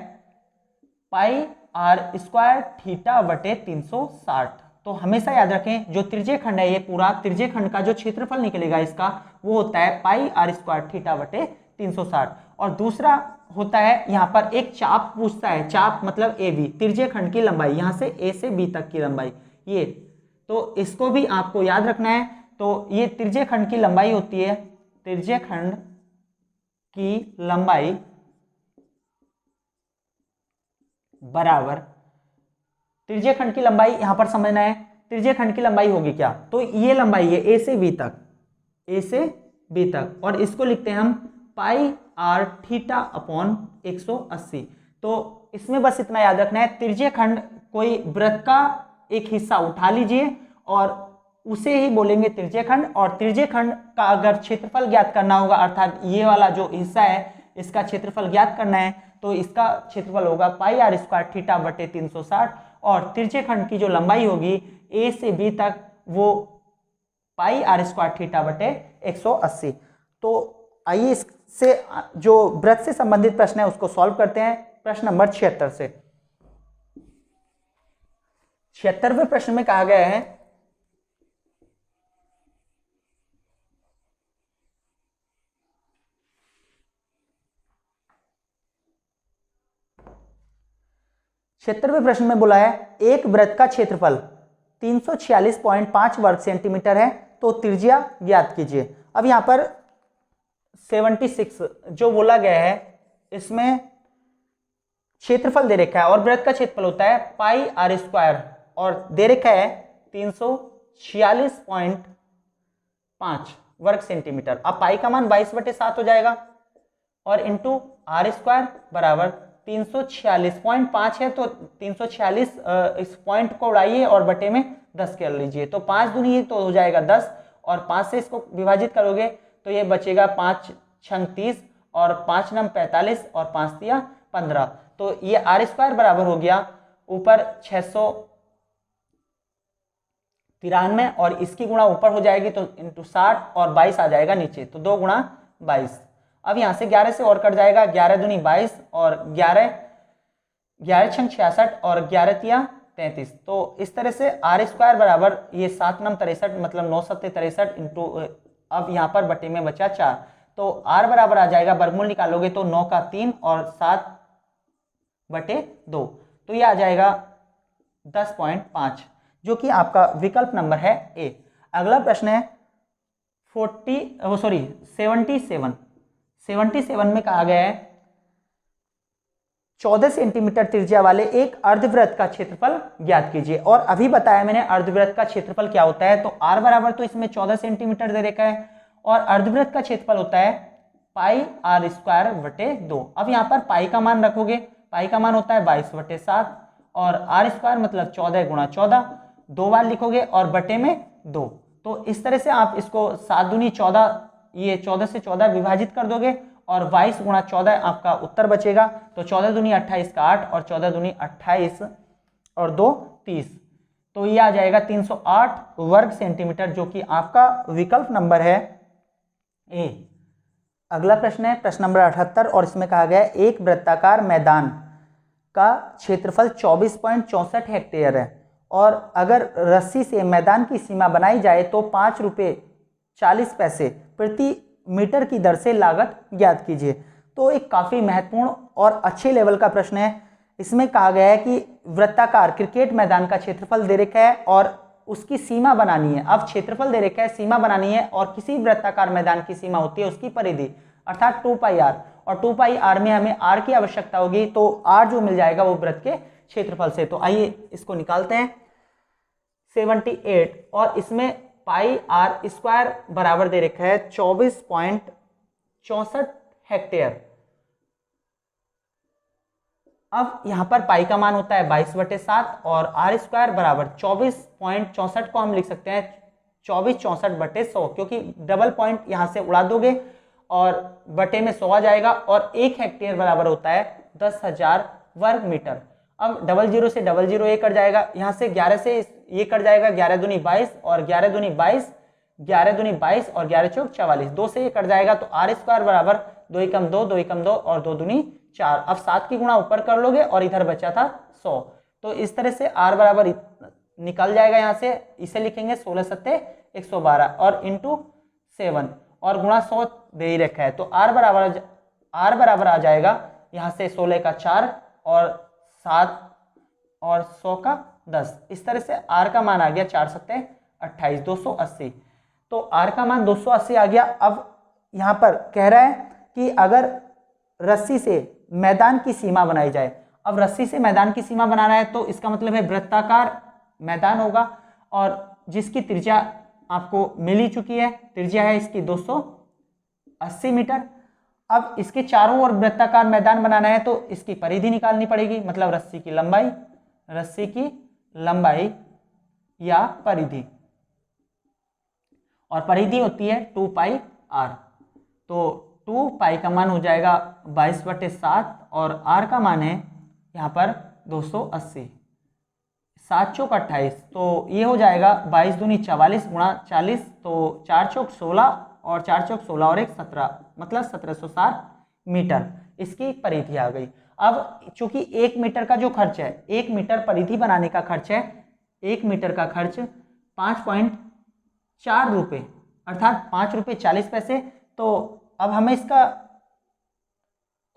पाई आर स्क्वायर थीटा बटे 360। तो हमेशा याद रखें जो त्रिज्यीय खंड है, ये पूरा त्रिज्यीय खंड का जो क्षेत्रफल निकलेगा इसका वो होता है पाई आर स्क्वायर थीटा बटे 360। और दूसरा होता है यहाँ पर एक चाप पूछता है, चाप मतलब ए बी, त्रिज्यीय खंड की लंबाई, यहाँ से ए से बी तक की लंबाई, ये तो इसको भी आपको याद रखना है। तो ये त्रिज्यीय खंड की लंबाई होती है, त्रिज्यीय खंड की लंबाई बराबर, त्रिज्यीय खंड की लंबाई यहां पर समझना है, त्रिज्यीय खंड की लंबाई होगी क्या, तो ये लंबाई है ए से बी तक, ए से बी तक, और इसको लिखते हैं हम पाई आर थीटा अपॉन 180। तो इसमें बस इतना याद रखना है, त्रिज्यीय खंड कोई वृत्त का एक हिस्सा उठा लीजिए और उसे ही बोलेंगे त्रिज्यीय खंड, और त्रिज्यीय खंड का अगर क्षेत्रफल ज्ञात करना होगा, अर्थात ये वाला जो हिस्सा है इसका क्षेत्रफल ज्ञात करना है, तो इसका क्षेत्रफल होगा पाई आर स्क्वायर थीटा बटे 360, और त्रिज्यीय खंड की जो लंबाई होगी ए से बी तक वो पाई आर स्क्वायर थीटा बटे 180। तो आइए इससे जो वृत्त से संबंधित प्रश्न है उसको सॉल्व करते हैं। प्रश्न नंबर 76 से, 76वें प्रश्न में कहा गया है क्षेत्रफल, प्रश्न में बोला है एक वृत्त का क्षेत्रफल 346.5 वर्ग सेंटीमीटर है, तो त्रिज्या ज्ञात कीजिए। अब यहां पर 76 जो बोला गया है इसमें क्षेत्रफल दे रखा है और वृत्त का क्षेत्रफल होता है पाई आर स्क्वायर, और दे रखा है 346.5 वर्ग सेंटीमीटर। अब पाई का मान 22/7 हो जाएगा और इंटू आर स्क्वायर बराबर 346.5 है, तो 346 इस पॉइंट को उड़ाइए और बटे में 10 कर लीजिए, तो 5 दूनी तो हो जाएगा 10, और 5 से इसको विभाजित करोगे तो ये बचेगा 5 छंग 30 और 5 नम 45 और 5 तिया 15। तो ये आर स्क्वायर बराबर हो गया ऊपर 693 और इसकी गुणा ऊपर हो जाएगी तो इंटू 60 और 22 आ जाएगा नीचे, तो 2 गुणा 22। अब यहां से 11 से और कट जाएगा, 11 दूनी 22 और 11 छंग 66 और 11 तिया 33। तो इस तरह से आर स्क्वायर बराबर ये 7 नम 63 मतलब 9 सत्ते 63 इंटू, अब यहाँ पर बटे में बचा 4, तो आर बराबर आ जाएगा, वर्गमूल निकालोगे तो 9 का 3 और 7/2, तो ये आ जाएगा 10.5 जो कि आपका विकल्प नंबर है ए। अगला प्रश्न है 77 में कहा गया है 14 सेंटीमीटर त्रिज्या वाले एक अर्धवृत्त का क्षेत्रफल ज्ञात कीजिए। और अभी बताया मैंने अर्धवृत्त का क्षेत्रफल क्या होता है, तो r बराबर तो इसमें 14 सेंटीमीटर दे रखा है और अर्धवृत्त का क्षेत्रफल होता है पाई आर स्क्वायर बटे 2। अब यहाँ पर पाई का मान रखोगे, पाई का मान होता है 22/7 और आर स्क्वायर मतलब 14 गुणा 14, 2 बार लिखोगे और बटे में 2, तो इस तरह से आप इसको 7 दूनी 14, ये 14 से 14 विभाजित कर दोगे और 22 गुणा 14 आपका उत्तर बचेगा, तो 14 दूनी 28 का 8 और 14 दूनी 28 और 2 30, तो ये आ जाएगा 308 वर्ग सेंटीमीटर जो कि आपका विकल्प नंबर है ए। अगला प्रश्न है प्रश्न नंबर 78 और इसमें कहा गया है एक वृत्ताकार मैदान का क्षेत्रफल 24.64 हेक्टेयर है और अगर रस्सी से मैदान की सीमा बनाई जाए तो 5 रुपये 40 पैसे प्रति मीटर की दर से लागत ज्ञात कीजिए। तो एक काफ़ी महत्वपूर्ण और अच्छे लेवल का प्रश्न है। इसमें कहा गया है कि वृत्ताकार क्रिकेट मैदान का क्षेत्रफल दे रखा है और उसकी सीमा बनानी है। अब क्षेत्रफल दे रखा है, सीमा बनानी है, और किसी वृत्ताकार मैदान की सीमा होती है उसकी परिधि अर्थात 2πr, और 2πr में हमें r की आवश्यकता होगी, तो r जो मिल जाएगा वो वृत्त के क्षेत्रफल से। तो आइए इसको निकालते हैं 78 और इसमें पाई आर स्क्वायर बराबर दे रखा है 24.64 हेक्टेयर। अब यहां पर पाई का मान होता है 22/7 और आर स्क्वायर बराबर 24.64 को हम लिख सकते हैं 24/64/100, क्योंकि डबल पॉइंट यहां से उड़ा दोगे और बटे में 100 आ जाएगा और 1 हेक्टेयर बराबर होता है 10,000 वर्ग मीटर। अब 00 से 00 ये कट जाएगा, यहाँ से 11 से ये कट जाएगा, 11 दूनी 22 और 11 दूनी 22 11 दूनी 22 और 11 चौक 44, 2 से ये कट जाएगा तो आर स्क्वायर बराबर 2 एकम 2, 2 एकम 2 और 2 दूनी 4। अब 7 की गुणा ऊपर कर लोगे और इधर बचा था 100, तो इस तरह से आर बराबर निकल जाएगा यहाँ से, इसे लिखेंगे 16 सत्ते 112 और इंटू 7 और गुणा 100 दे ही रखा है, तो आर बराबर आ जाएगा यहाँ से 16 का 4 और 7 और 100 का 10। इस तरह से आर का मान आ गया 4 सत्ते 28, 280। तो आर का मान 280 आ गया। अब यहाँ पर कह रहा है कि अगर रस्सी से मैदान की सीमा बनाई जाए, अब रस्सी से मैदान की सीमा बनाना है तो इसका मतलब है वृत्ताकार मैदान होगा और जिसकी त्रिज्या आपको मिल ही चुकी है, त्रिज्या है इसकी 280 मीटर। अब इसके चारों ओर वृत्ताकार मैदान बनाना है तो इसकी परिधि निकालनी पड़ेगी, मतलब रस्सी की लंबाई या परिधि, और परिधि होती है 2 पाई आर। तो 2 पाई का मान हो जाएगा 22/7 और आर का मान है यहाँ पर 280। 7 चौक 28, तो ये हो जाएगा 22 दूनी 44 गुणा 40, तो 4 चौक 16 और 4 चौक 16 और 1 17, मतलब 1760 मीटर इसकी परिधि आ गई। अब चूंकि 1 मीटर का जो खर्च है, 1 मीटर परिधि बनाने का खर्च है, 1 मीटर का खर्च 5.4 रुपये अर्थात 5 रुपये 40 पैसे। तो अब हमें इसका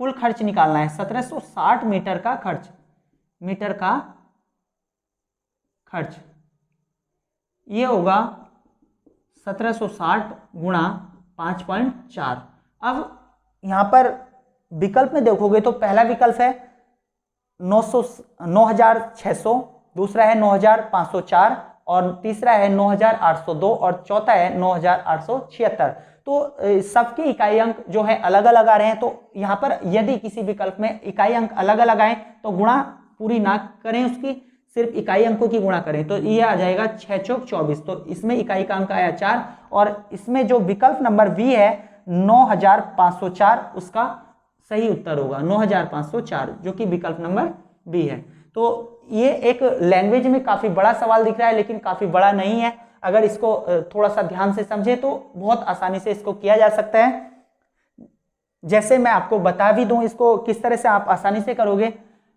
कुल खर्च निकालना है, 1760 मीटर का खर्च ये होगा 1760 गुणा 5.4। अब यहाँ पर विकल्प में देखोगे तो पहला विकल्प है 9600, दूसरा है 9504 और तीसरा है 9802 और चौथा है 9876। तो सबके इकाई अंक जो है अलग अलग आ रहे हैं, तो यहाँ पर यदि किसी विकल्प में इकाई अंक अलग अलग आए तो गुणा पूरी ना करें उसकी, सिर्फ इकाई अंकों की गुणा करें, तो ये आ जाएगा 6 चौक 24। तो इसमें इकाई का अंक आया 4 और इसमें जो विकल्प नंबर बी है 9504 उसका सही उत्तर होगा 9504, जो कि विकल्प नंबर बी है। तो ये एक लैंग्वेज में काफी बड़ा सवाल दिख रहा है लेकिन काफी बड़ा नहीं है। अगर इसको थोड़ा सा ध्यान से समझे तो बहुत आसानी से इसको किया जा सकता है। जैसे मैं आपको बता भी दूं इसको किस तरह से आप आसानी से करोगे।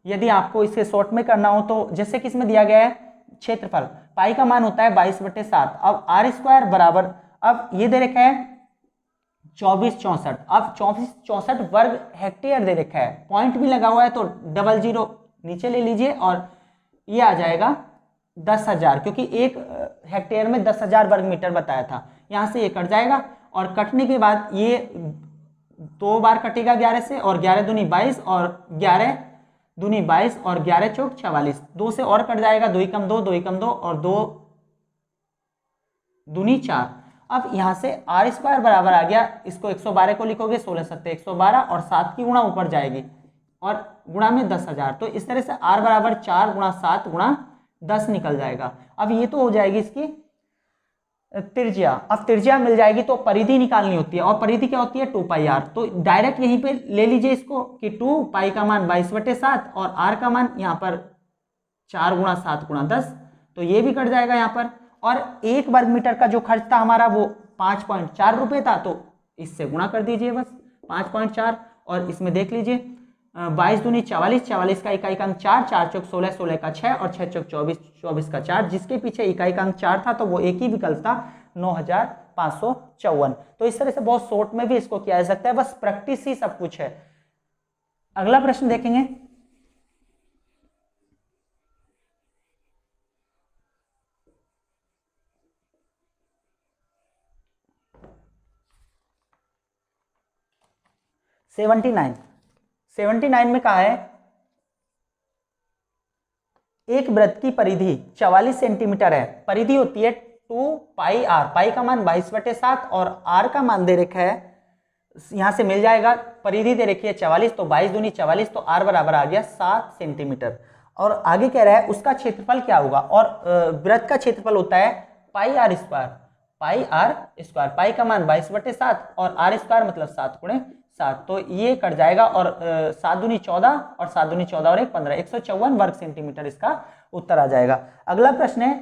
यदि आपको इसे शॉर्ट में करना हो तो जैसे कि इसमें दिया गया है क्षेत्रफल, पाई का मान होता है 22/7। अब आर स्क्वायर बराबर, अब ये दे रखा है 2464, अब 2464 वर्ग हेक्टेयर दे रखा है, पॉइंट भी लगा हुआ है तो 00 नीचे ले लीजिए और ये आ जाएगा 10,000, क्योंकि 1 हेक्टेयर में 10,000 वर्ग मीटर बताया था। यहां से ये कट जाएगा और कटने के बाद ये 2 बार कटेगा 11 से, और 11 दूनी 22 और 11 दूनी 22 और 11 चौक 44, 2 से और कट जाएगा, 2 एकम 2, 2 एकम 2 और 2 दूनी 4। अब यहां से आर स्क्वायर बराबर आ गया, इसको 112 को लिखोगे 16 सत्ते 112 और 7 की गुणा ऊपर जाएगी और गुणा में 10,000, तो इस तरह से आर बराबर 4 गुणा 7 गुणा 10 निकल जाएगा। अब ये तो हो जाएगी इसकी त्रिज्या। अब त्रिज्या मिल जाएगी तो परिधि निकालनी होती है, और परिधि क्या होती है 2 पाई आर। तो डायरेक्ट यहीं पे ले लीजिए इसको कि 2 पाई का मान 22/7 और आर का मान यहाँ पर 4 गुणा 7 गुणा 10, तो ये भी कट जाएगा यहाँ पर। और 1 वर्ग मीटर का जो खर्च था हमारा वो 5.4 रुपये था, तो इससे गुणा कर दीजिए बस 5.4। और इसमें देख लीजिए 22 दूनी 44, 44 का इकाई का अंक 4, 4 चौक 16, 16 का 6 और 6 चौक 24, 24 का 4, जिसके पीछे इकाई का अंक 4 था तो वो एक ही विकल्प था 9554। तो इस तरह से बहुत शॉर्ट में भी इसको किया जा सकता है, बस प्रैक्टिस ही सब कुछ है। अगला प्रश्न देखेंगे। सेवेंटी नाइन में कहा है एक वृत्त की परिधि 44 सेंटीमीटर है, परिधि होती है 2 पाई आर, पाई का मान 22/7 और आर का मान दे रखा है, यहां से मिल जाएगा, परिधि दे रखी है 44, तो 22 दूनी 44, तो आर बराबर आ गया 7 सेंटीमीटर। और आगे कह रहा है उसका क्षेत्रफल क्या होगा, और वृत्त का क्षेत्रफल होता है पाई आर स्क्वायर, पाई का मान 22/7 और आर स्क्वायर मतलब 7 गुणे 7, तो ये कट जाएगा और 7 दूनी 14 और 7 दूनी 14 और 1 15, 154 वर्ग सेंटीमीटर इसका उत्तर आ जाएगा। अगला प्रश्न है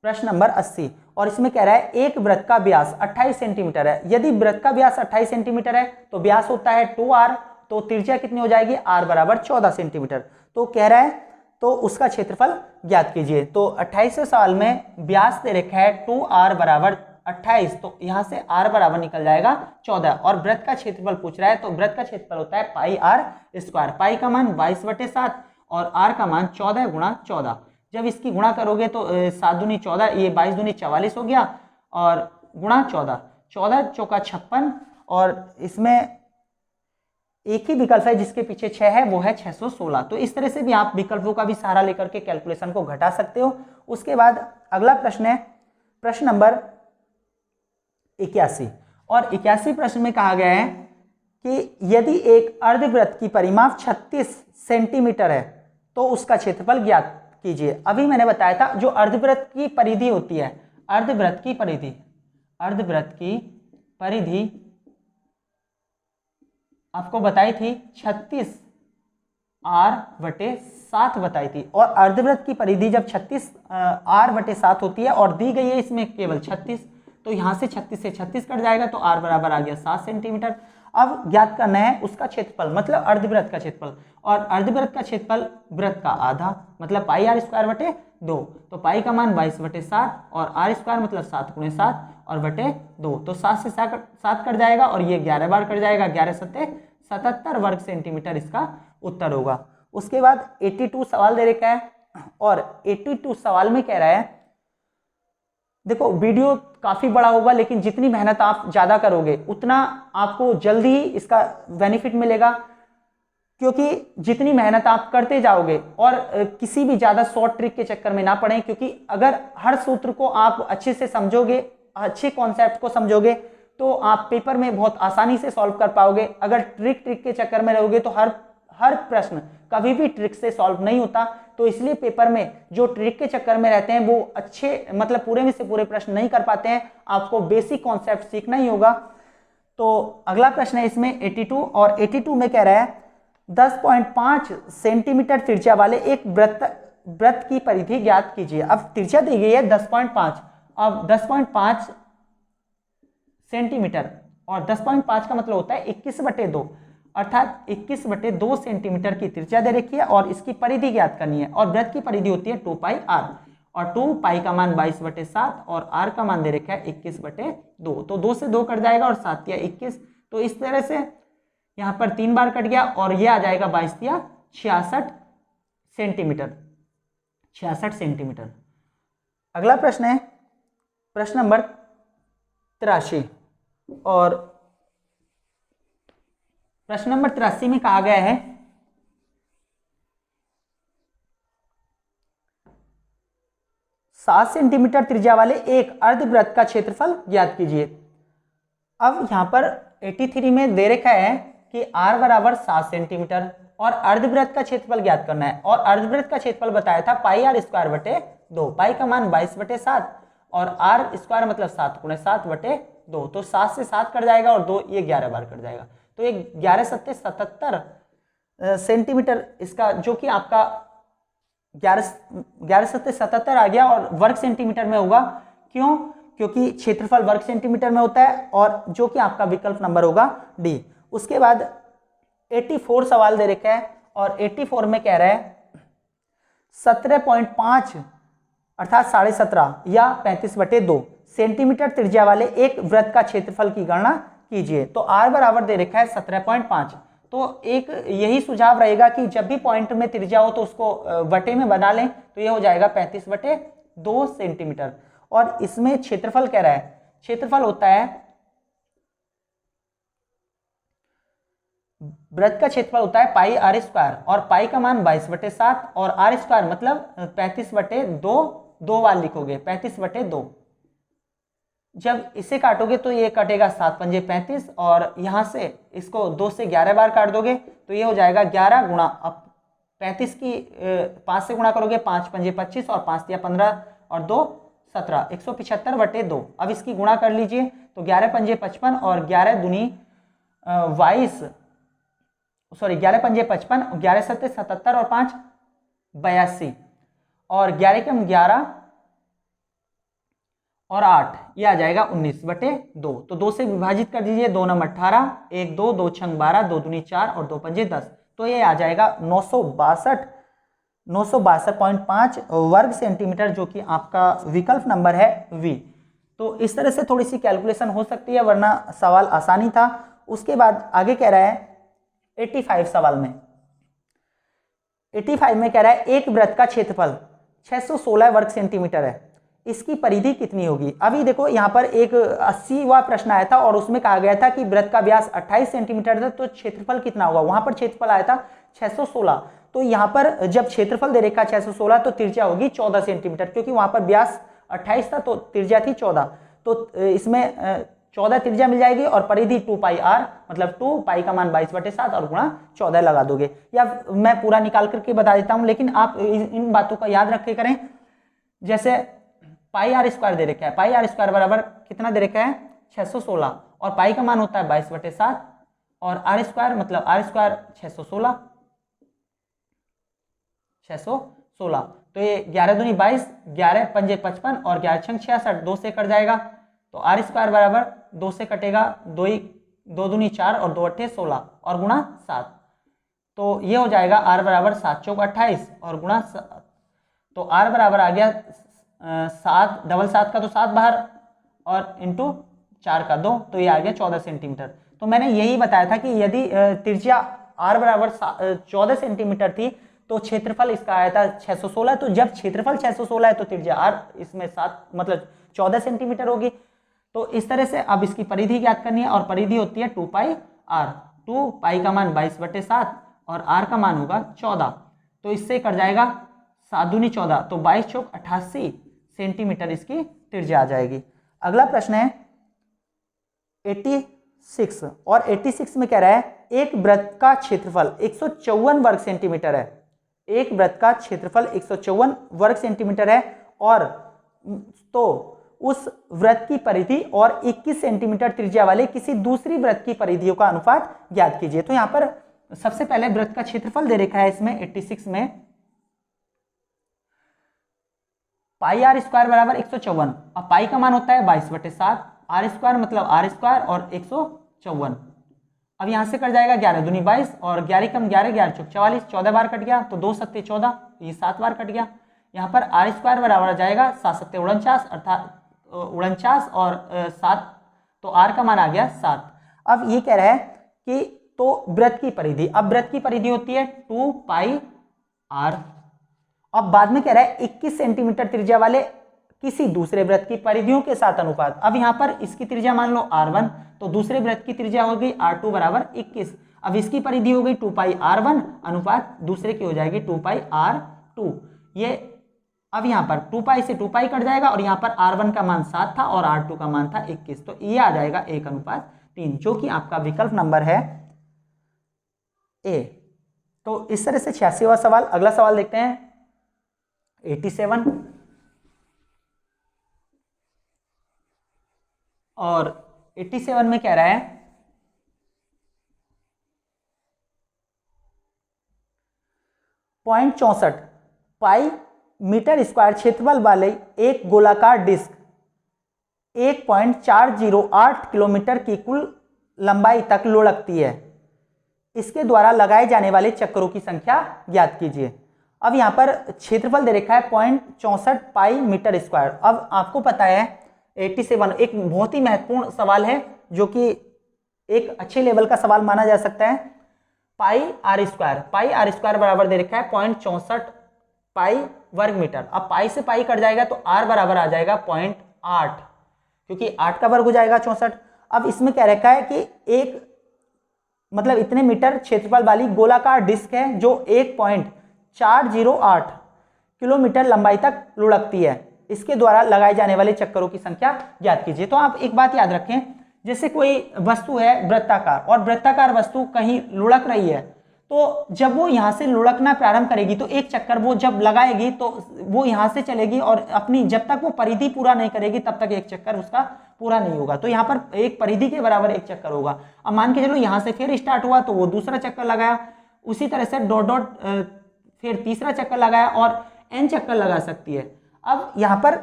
प्रश्न नंबर 80 और इसमें कह रहा है एक वृत्त का व्यास 28 सेंटीमीटर है। यदि वृत्त का व्यास 28 सेंटीमीटर है तो व्यास होता है 2r, तो त्रिज्या कितनी हो जाएगी, r बराबर 14 सेंटीमीटर। तो कह रहा है तो उसका क्षेत्रफल ज्ञात कीजिए। तो 28वें सवाल में व्यास दे रखा है 2r बराबर 28, तो यहाँ से r बराबर निकल जाएगा 14 और वृत्त का क्षेत्रफल पूछ रहा है, तो वृत्त का क्षेत्रफल होता है पाई r स्क्वायर। पाई का मान 22/7 और r का मान 14 गुणा 14। जब इसकी गुणा करोगे तो 7 दूनी 14, ये 22 दूनी 44 हो गया और गुणा 14, 14 चौका 56 और इसमें एक ही विकल्प है जिसके पीछे 6 है, वो है 616। तो इस तरह से भी आप विकल्पों का भी सहारा लेकर के कैलकुलेशन को घटा सकते हो। उसके बाद अगला प्रश्न है प्रश्न नंबर 81 और 81 प्रश्न में कहा गया है कि यदि एक अर्धवृत्त की परिमाप 36 सेंटीमीटर है तो उसका क्षेत्रफल ज्ञात कीजिए। अभी मैंने बताया था जो अर्धवृत्त की परिधि होती है, अर्धवृत्त की परिधि आपको बताई थी 36r/7 बताई थी, और अर्धवृत्त की परिधि जब 36r/7 होती है और दी गई है इसमें केवल 36, तो यहाँ से 36 से 36 कट जाएगा तो r बराबर आ गया 7 सेंटीमीटर। अब ज्ञात करना है उसका क्षेत्रफल, मतलब अर्धवृत्त का क्षेत्रफल, और अर्धवृत्त का क्षेत्रफल वृत्त का आधा मतलब पाई r स्क्वायर बटे 2, तो पाई का मान 22/7 और r स्क्वायर मतलब 7 गुणे 7 और बटे 2, तो 7 से 7 कट जाएगा और ये 11 बार कट जाएगा, 11 सत्ते 77 वर्ग सेंटीमीटर इसका उत्तर होगा। उसके बाद 82 सवाल दे रखा है और 82 सवाल में कह रहा है, देखो वीडियो काफी बड़ा होगा लेकिन जितनी मेहनत आप ज्यादा करोगे उतना आपको जल्दी ही इसका बेनिफिट मिलेगा, क्योंकि जितनी मेहनत आप करते जाओगे और किसी भी ज्यादा शॉर्ट ट्रिक के चक्कर में ना पड़े, क्योंकि अगर हर सूत्र को आप अच्छे से समझोगे, अच्छे कॉन्सेप्ट को समझोगे तो आप पेपर में बहुत आसानी से सॉल्व कर पाओगे। अगर ट्रिक के चक्कर में रहोगे तो हर प्रश्न कभी भी ट्रिक से सॉल्व नहीं होता, तो इसलिए पेपर में जो ट्रिक के चक्कर में रहते हैं वो अच्छे मतलब पूरे में से पूरे प्रश्न नहीं कर पाते हैं। आपको बेसिक कॉन्सेप्ट सीखना ही होगा। तो अगला प्रश्न है इसमें 82 और 82 में कह रहा है 10.5 सेंटीमीटर त्रिज्या वाले एक वृत्त की परिधि ज्ञात कीजिए। अब त्रिज्या दी गई है 10.5, अब 10.5 सेंटीमीटर और 10.5 का मतलब होता है 21/2, अर्थात 21/2 सेंटीमीटर की त्रिज्या दे रखी है और इसकी परिधि ज्ञात करनी है, और वृत्त की परिधि होती है 2 पाई r और 2 पाई का मान 22/7 और r का मान दे रखा है 21/2, तो 2 से 2 कट जाएगा और 7 या 21, तो इस तरह से यहाँ पर 3 बार कट गया और ये आ जाएगा 22 या 66 सेंटीमीटर। अगला प्रश्न है प्रश्न नंबर 83 और प्रश्न नंबर 83 में कहा गया है 7 सेंटीमीटर त्रिज्या वाले एक अर्धवृत्त का क्षेत्रफल ज्ञात कीजिए। अब यहां पर 83 में दे रखा है कि r बराबर 7 सेंटीमीटर और अर्धवृत्त का क्षेत्रफल ज्ञात करना है, और अर्धवृत्त का क्षेत्रफल बताया था पाई r स्क्वायर बटे 2, पाई का मान 22/7 और r स्क्वायर मतलब 7 गुणे 7 बटे 2, तो 7 से 7 कट जाएगा और 2 ये 11 बार कट जाएगा, तो ये 11 सत्ते 77 सेंटीमीटर इसका, जो कि आपका 11 सत्ते 77 आ गया और वर्ग सेंटीमीटर में होगा। क्यों? क्योंकि क्षेत्रफल वर्ग सेंटीमीटर में होता है, और जो कि आपका विकल्प नंबर होगा डी। उसके बाद 84 सवाल दे रखा है और 84 में कह रहा है 17.5 अर्थात 17.5 या 35/2 सेंटीमीटर त्रिज्या वाले एक वृत्त का क्षेत्रफल की गणना कीजिए। तो r बराबर दे रखा है 17.5, तो एक यही सुझाव रहेगा कि जब भी पॉइंट में त्रिज्या हो तो उसको बटे में बना लें, तो यह हो जाएगा 35/2 सेंटीमीटर। और इसमें क्षेत्रफल कह रहा है, क्षेत्रफल होता है वृत्त का क्षेत्रफल होता है पाई r स्क्वायर और पाई का मान 22/7 और r स्क्वायर मतलब 35/2, 2 बार लिखोगे 35/2। जब इसे काटोगे तो ये कटेगा 7 पंजे 35 और यहां से इसको 2 से 11 बार काट दोगे तो ये हो जाएगा 11 गुणा, अब 35 की 5 से गुणा करोगे 5 पंजे 25 और 5 या 15 और 2 17, 175/2। अब इसकी गुणा कर लीजिए तो 11 पंजे 55 और 11 दूनी 22, सॉरी 11 पंजे 55, 11 सत्ते 77 और 5 82 और 11 के हम 11 और 8, ये आ जाएगा 19/2। तो 2 से विभाजित कर दीजिए, 2 नम 18, 1 2, 2 छंग 12, 2 दूनी 4 और 2 पंजे 10। तो ये आ जाएगा 962.5 वर्ग सेंटीमीटर, जो कि आपका विकल्प नंबर है वी। तो इस तरह से थोड़ी सी कैलकुलेशन हो सकती है, वरना सवाल आसानी था। उसके बाद आगे कह रहा है 85 सवाल में, 85 में कह रहा है एक वृत्त का क्षेत्रफल 616 वर्ग सेंटीमीटर है, इसकी परिधि कितनी होगी। अभी देखो यहाँ पर एक 80वां प्रश्न आया था और उसमें कहा गया था कि वृत्त का व्यास 28 सेंटीमीटर था, तो क्षेत्रफल कितना होगा। वहां पर क्षेत्रफल आया था 616, तो यहाँ पर जब क्षेत्रफल दे रखा 616 तो त्रिज्या होगी 14 सेंटीमीटर, क्योंकि वहां पर व्यास 28 था तो त्रिज्या थी 14। तो इसमें 14 त्रिज्या मिल जाएगी और परिधि 2πr, मतलब 2π का मान 22/7 और गुणा 14 लगा दोगे, या मैं पूरा निकाल करके बता देता हूं, लेकिन आप इन बातों का याद रखे करें। जैसे πr² दे रखा है, πr² बराबर कितना दे रखा है 616, और पाई का मान होता है 22/7 और r² मतलब r² 616, तो ये 11 दूनी 22, 11 पंजे 55 और 11 छंग 66, 2 से कट जाएगा, तो r² बराबर 2 से कटेगा, 2 दूनी 4 और 2 अट्ठे 16 और गुणा 7, तो ये हो जाएगा r बराबर 7 चौक 28 और गुणा 7, तो r बराबर आ गया 7, डबल 7 का तो 7 बाहर और इंटू 4 का 2, तो ये आ गया 14 सेंटीमीटर। तो मैंने यही बताया था कि यदि त्रिज्या r बराबर 14 सेंटीमीटर थी तो क्षेत्रफल इसका आया था 616, तो जब क्षेत्रफल 616 है तो त्रिज्या r इसमें 7 मतलब 14 सेंटीमीटर होगी। तो इस तरह से अब इसकी परिधि ज्ञात करनी है और परिधि होती है 2πr, 2π का मान 22/7 और r का मान होगा 14, तो इससे कट जाएगा 7 दूनी 14, तो 22 चौक 88 सेंटीमीटर इसकी त्रिज्या आ जाएगी। अगला प्रश्न है 86, और 86 में कह रहा है एक वृत्त का क्षेत्रफल 154 वर्ग सेंटीमीटर है, एक वृत्त का क्षेत्रफल 154 वर्ग सेंटीमीटर है, और तो उस वृत्त की परिधि और 21 सेंटीमीटर त्रिज्या वाले किसी दूसरी वृत्त की परिधियों का अनुपात ज्ञात कीजिए। तो यहां पर सबसे पहले वृत्त का क्षेत्रफल दे रखा है इसमें 86 में, πr² बराबर 154, अब पाई का मान होता है 22/7, r² मतलब r² और 154, अब यहां से कट जाएगा 11 दूनी 22 और 11 कम 11, 11 चौक 44, 14 बार कट गया तो 2 सत्ते 14, ये 7 बार कट गया। यहाँ पर r² बराबर आ जाएगा 7 सत्ते 49, अर्थात 49 और 7, तो r का मान आ गया 7। अब ये कह रहा है कि तो वृत्त की परिधि, अब वृत्त की परिधि होती है 2πr, अब बाद में कह रहा है 21 सेंटीमीटर त्रिज्या वाले किसी दूसरे वृत्त की परिधियों के साथ अनुपात। अब यहाँ पर इसकी त्रिज्या मान लो r1, तो दूसरे वृत्त की त्रिज्या हो गई r2 बराबर 21, अब इसकी परिधि हो गई 2πr1 अनुपात दूसरे की हो जाएगी 2πr2। ये अब यहाँ पर 2π से 2π कट जाएगा और यहाँ पर r1 का मान 7 था और r2 का मान था 21, तो ये आ जाएगा 1:3, जो कि आपका विकल्प नंबर है ए। तो इस तरह से 86वां सवाल। अगला सवाल देखते हैं 87, और 87 में कह रहा है .64 पाई मीटर स्क्वायर क्षेत्रफल वाले एक गोलाकार डिस्क 1.408 किलोमीटर की कुल लंबाई तक लुढ़कती है, इसके द्वारा लगाए जाने वाले चक्करों की संख्या ज्ञात कीजिए। अब यहाँ पर क्षेत्रफल दे रखा है 0.64 पाई मीटर स्क्वायर। अब आपको पता है 87 एक बहुत ही महत्वपूर्ण सवाल है, जो कि एक अच्छे लेवल का सवाल माना जा सकता है। πr² बराबर दे रखा है 0.64 पाई वर्ग मीटर। अब पाई से पाई कट जाएगा तो r बराबर आ जाएगा 0.8, क्योंकि 8 का वर्ग हो जाएगा 64। अब इसमें क्या रखा है कि एक मतलब इतने मीटर क्षेत्रफल वाली गोलाकार डिस्क है जो 1.408 किलोमीटर लंबाई तक लुढ़कती है, इसके द्वारा लगाए जाने वाले चक्करों की संख्या ज्ञात कीजिए। तो आप एक बात याद रखें, जैसे कोई वस्तु है वृत्ताकार और वृत्ताकार वस्तु कहीं लुढ़क रही है, तो जब वो यहाँ से लुढ़कना प्रारंभ करेगी तो एक चक्कर वो जब लगाएगी तो वो यहाँ से चलेगी और अपनी जब तक वो परिधि पूरा नहीं करेगी तब तक एक चक्कर उसका पूरा नहीं होगा। तो यहाँ पर एक परिधि के बराबर एक चक्कर होगा। अब मान के चलो यहाँ से फिर स्टार्ट हुआ तो वो दूसरा चक्कर लगाया, उसी तरह से डॉट डॉट फिर तीसरा चक्कर लगाया और n चक्कर लगा सकती है। अब यहाँ पर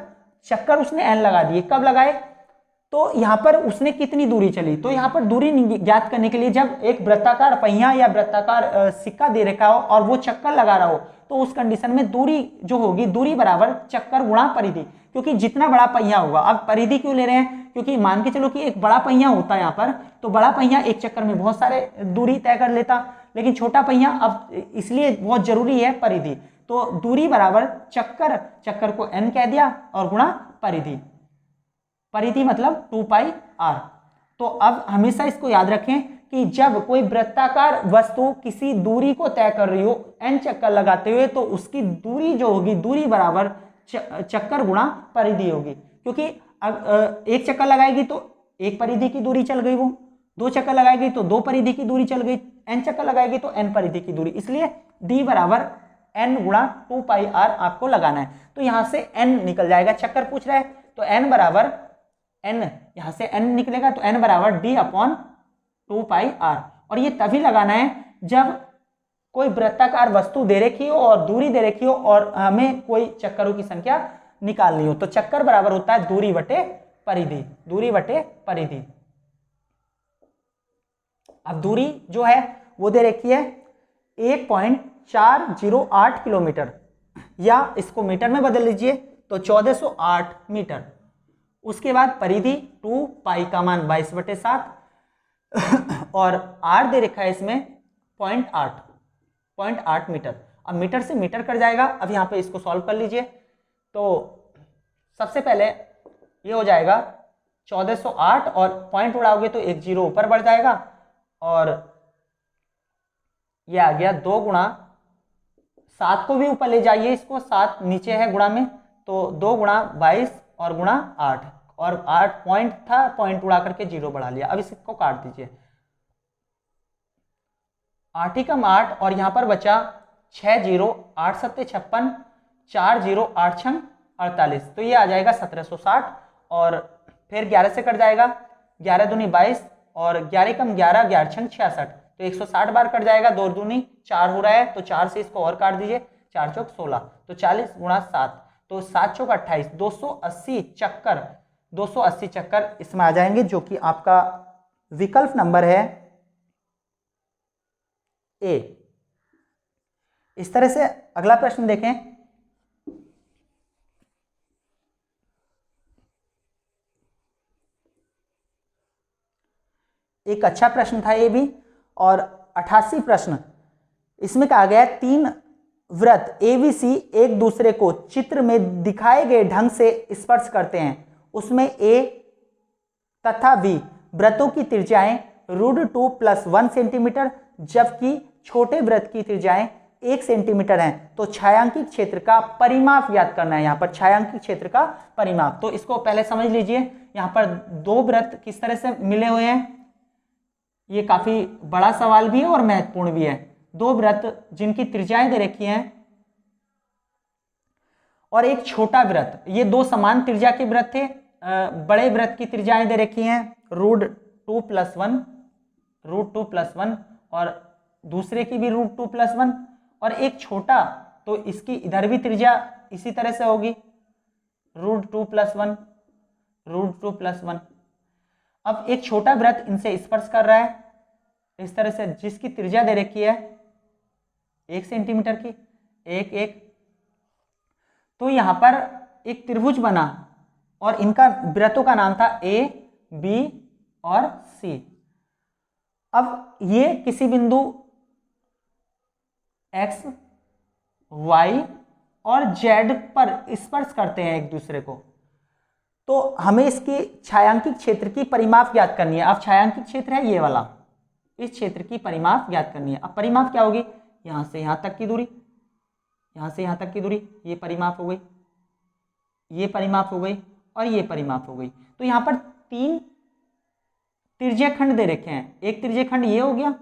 चक्कर उसने n लगा दिए। कब लगाए? तो यहाँ पर उसने कितनी दूरी चली, तो यहाँ पर दूरी ज्ञात करने के लिए जब एक वृत्ताकार पहिया या वृत्ताकार सिक्का दे रखा हो और वो चक्कर लगा रहा हो, तो उस कंडीशन में दूरी जो होगी, दूरी बराबर चक्कर गुणा परिधि, क्योंकि जितना बड़ा पहिया होगा। अब परिधि क्यों ले रहे हैं? क्योंकि मान के चलो कि एक बड़ा पहिया होता है यहाँ पर, तो बड़ा पहिया एक चक्कर में बहुत सारे दूरी तय कर लेता, लेकिन छोटा पहिया अब इसलिए बहुत जरूरी है परिधि। तो दूरी बराबर चक्कर, चक्कर को n कह दिया और गुणा परिधि, परिधि मतलब 2πr। तो अब हमेशा इसको याद रखें कि जब कोई वृत्ताकार वस्तु किसी दूरी को तय कर रही हो n चक्कर लगाते हुए, तो उसकी दूरी जो होगी, दूरी बराबर चक्कर गुणा परिधि होगी। क्योंकि एक चक्कर लगाएगी तो एक परिधि की दूरी चल गई, वो दो चक्कर लगाएगी तो दो परिधि की दूरी चल गई, n चक्कर लगाएगी तो n परिधि की दूरी, इसलिए d बराबर n गुणा 2πr आपको लगाना है। तो यहां से n निकल जाएगा, चक्कर पूछ रहा है तो n बराबर n, यहां से n निकलेगा तो n बराबर d अपॉन 2πr। और ये तभी लगाना है जब कोई वृत्ताकार वस्तु दे रखी हो और दूरी दे रखी हो और हमें कोई चक्करों की संख्या निकालनी हो। तो चक्कर बराबर होता है दूरी बटे परिधि, दूरी बटे परिधि। अब दूरी जो है वो दे रखी है 1.408 किलोमीटर, या इसको मीटर में बदल लीजिए तो 1408 मीटर। उसके बाद परिधि 2π का मान 22/7 और r दे रखा है इसमें 0.8 मीटर। अब मीटर से मीटर कट जाएगा। अब यहाँ पे इसको सॉल्व कर लीजिए। तो सबसे पहले ये हो जाएगा 1408 और पॉइंट उड़ाओगे तो एक जीरो ऊपर बढ़ जाएगा और ये आ गया 2 गुणा 7 को भी ऊपर ले जाइए, इसको 7 नीचे है गुणा में, तो 2 गुणा 22 और गुणा 8, और 8 पॉइंट था, पॉइंट उड़ा करके जीरो बढ़ा लिया। अब इसको काट दीजिए, 8 ही कम 8 और यहाँ पर बचा 6 जीरो, 8 सत्ते 56, 4 जीरो 8 छंग 48, तो ये आ जाएगा 1760। और फिर 11 से कट जाएगा, 11 दूनी 22 और 11 कम 11, 11 छंग 66, तो 160 बार कट जाएगा। 2 दूनी 4 हो रहा है तो 4 से इसको और काट दीजिए, 4 चौक 16, तो 40 गुणा 7, तो 7 चौक 28, 280 चक्कर, 280 चक्कर इसमें आ जाएंगे, जो कि आपका विकल्प नंबर है ए। इस तरह से अगला प्रश्न देखें। एक अच्छा प्रश्न था ये भी। और 88 प्रश्न, इसमें कहा गया है 3 वृत्त ABC एक दूसरे को चित्र में दिखाए गए ढंग से स्पर्श करते हैं। उसमें A तथा B वृत्तों की त्रिज्याएं √2 + 1 सेंटीमीटर, जबकि छोटे वृत्त की त्रिज्याएं 1 सेंटीमीटर हैं। तो छायांकित क्षेत्र का परिमाप ज्ञात करना है। यहाँ पर छायांकित क्षेत्र का परिमाप, तो इसको पहले समझ लीजिए। यहाँ पर 2 वृत्त किस तरह से मिले हुए हैं, ये काफी बड़ा सवाल भी है और महत्वपूर्ण भी है। 2 वृत्त जिनकी त्रिज्याएं दे रखी हैं और एक छोटा वृत्त, ये 2 समान त्रिज्या के वृत्त थे। बड़े वृत्त की त्रिज्याएं दे रखी हैं √2 + 1, √2 + 1, और दूसरे की भी √2 + 1, और एक छोटा, तो इसकी इधर भी त्रिज्या इसी तरह से होगी √2 + 1, √2 + 1। अब एक छोटा वृत्त इनसे स्पर्श कर रहा है इस तरह से, जिसकी त्रिज्या दे रखी है 1 सेंटीमीटर की, 1 1। तो यहां पर एक त्रिभुज बना और इनका वृत्तों का नाम था A, B और C। अब ये किसी बिंदु X, Y और Z पर स्पर्श करते हैं एक दूसरे को। तो हमें इसकी छायांकित क्षेत्र की परिमाप ज्ञात करनी है। अब छायांकित क्षेत्र है ये वाला, इस क्षेत्र की परिमाप ज्ञात करनी है। अब परिमाप क्या होगी, यहां से यहां तक की दूरी, यहां से यहां तक की दूरी, ये परिमाप हो गई, ये परिमाप हो गई और ये परिमाप हो गई। तो यहां पर 3 त्रिज्यखंड दे रखे हैं। एक त्रिज्यखंड ये हो गया,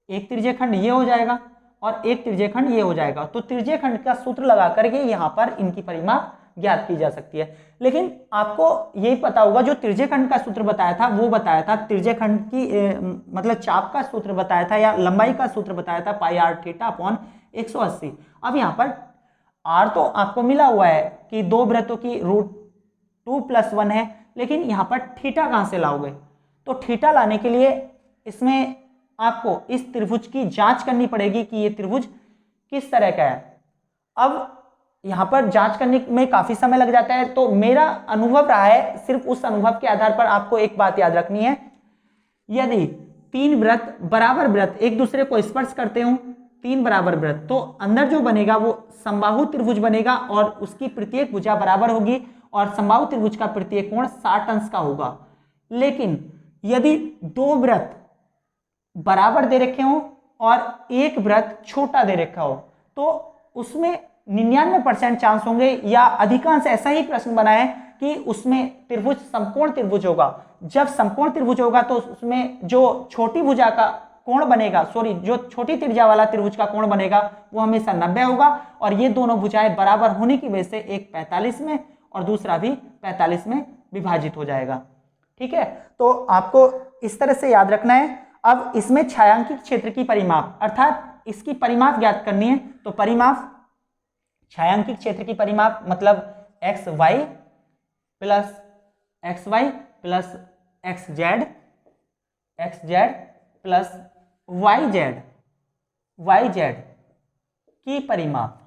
एक त्रिज्यखंड ये हो जाएगा और एक त्रिज्यखंड ये हो जाएगा। तो त्रिज्यखंड का सूत्र लगा करके यहां पर इनकी परिमाप ज्ञात की जा सकती है। लेकिन आपको यही पता होगा, जो त्रिज्यखंड का सूत्र बताया था वो बताया था त्रिज्यखंड की मतलब चाप का सूत्र बताया था या लंबाई का सूत्र बताया था πr θ/180। अब यहाँ पर आर तो आपको मिला हुआ है कि दो वृत्तों की रूट 2+1 है, लेकिन यहाँ पर थीटा कहाँ से लाओगे? तो थीटा लाने के लिए इसमें आपको इस त्रिभुज की जांच करनी पड़ेगी कि ये त्रिभुज किस तरह का है। अब यहाँ पर जांच करने में काफी समय लग जाता है, तो मेरा अनुभव रहा है, सिर्फ उस अनुभव के आधार पर आपको एक बात याद रखनी है, यदि तीन वृत्त बराबर वृत्त एक दूसरे को स्पर्श करते हो, तीन बराबर वृत्त, तो अंदर जो बनेगा वो समबाहु त्रिभुज बनेगा और उसकी प्रत्येक भुजा बराबर होगी और समबाहु त्रिभुज का प्रत्येक कोण 60 अंश का होगा। लेकिन यदि दो वृत्त बराबर दे रखे हो और एक वृत्त छोटा दे रखा हो, तो उसमें 99% चांस होंगे या अधिकांश ऐसा ही प्रश्न बना है कि उसमें त्रिभुज समकोण त्रिभुज होगा। जब समकोण त्रिभुज होगा तो उसमें जो छोटी भुजा का कोण बनेगा, जो छोटी त्रिज्या वाला त्रिभुज का कोण बनेगा वो हमेशा 90 होगा और ये दोनों भुजाएं बराबर होने की वजह से एक 45 में और दूसरा भी 45 में विभाजित हो जाएगा। ठीक है, तो आपको इस तरह से याद रखना है। अब इसमें छायांकित क्षेत्र की परिमाप अर्थात इसकी परिमाप ज्ञात करनी है, तो परिमाप छायांकित क्षेत्र की परिमाप मतलब X Y plus X Z plus Y Z की परिमाप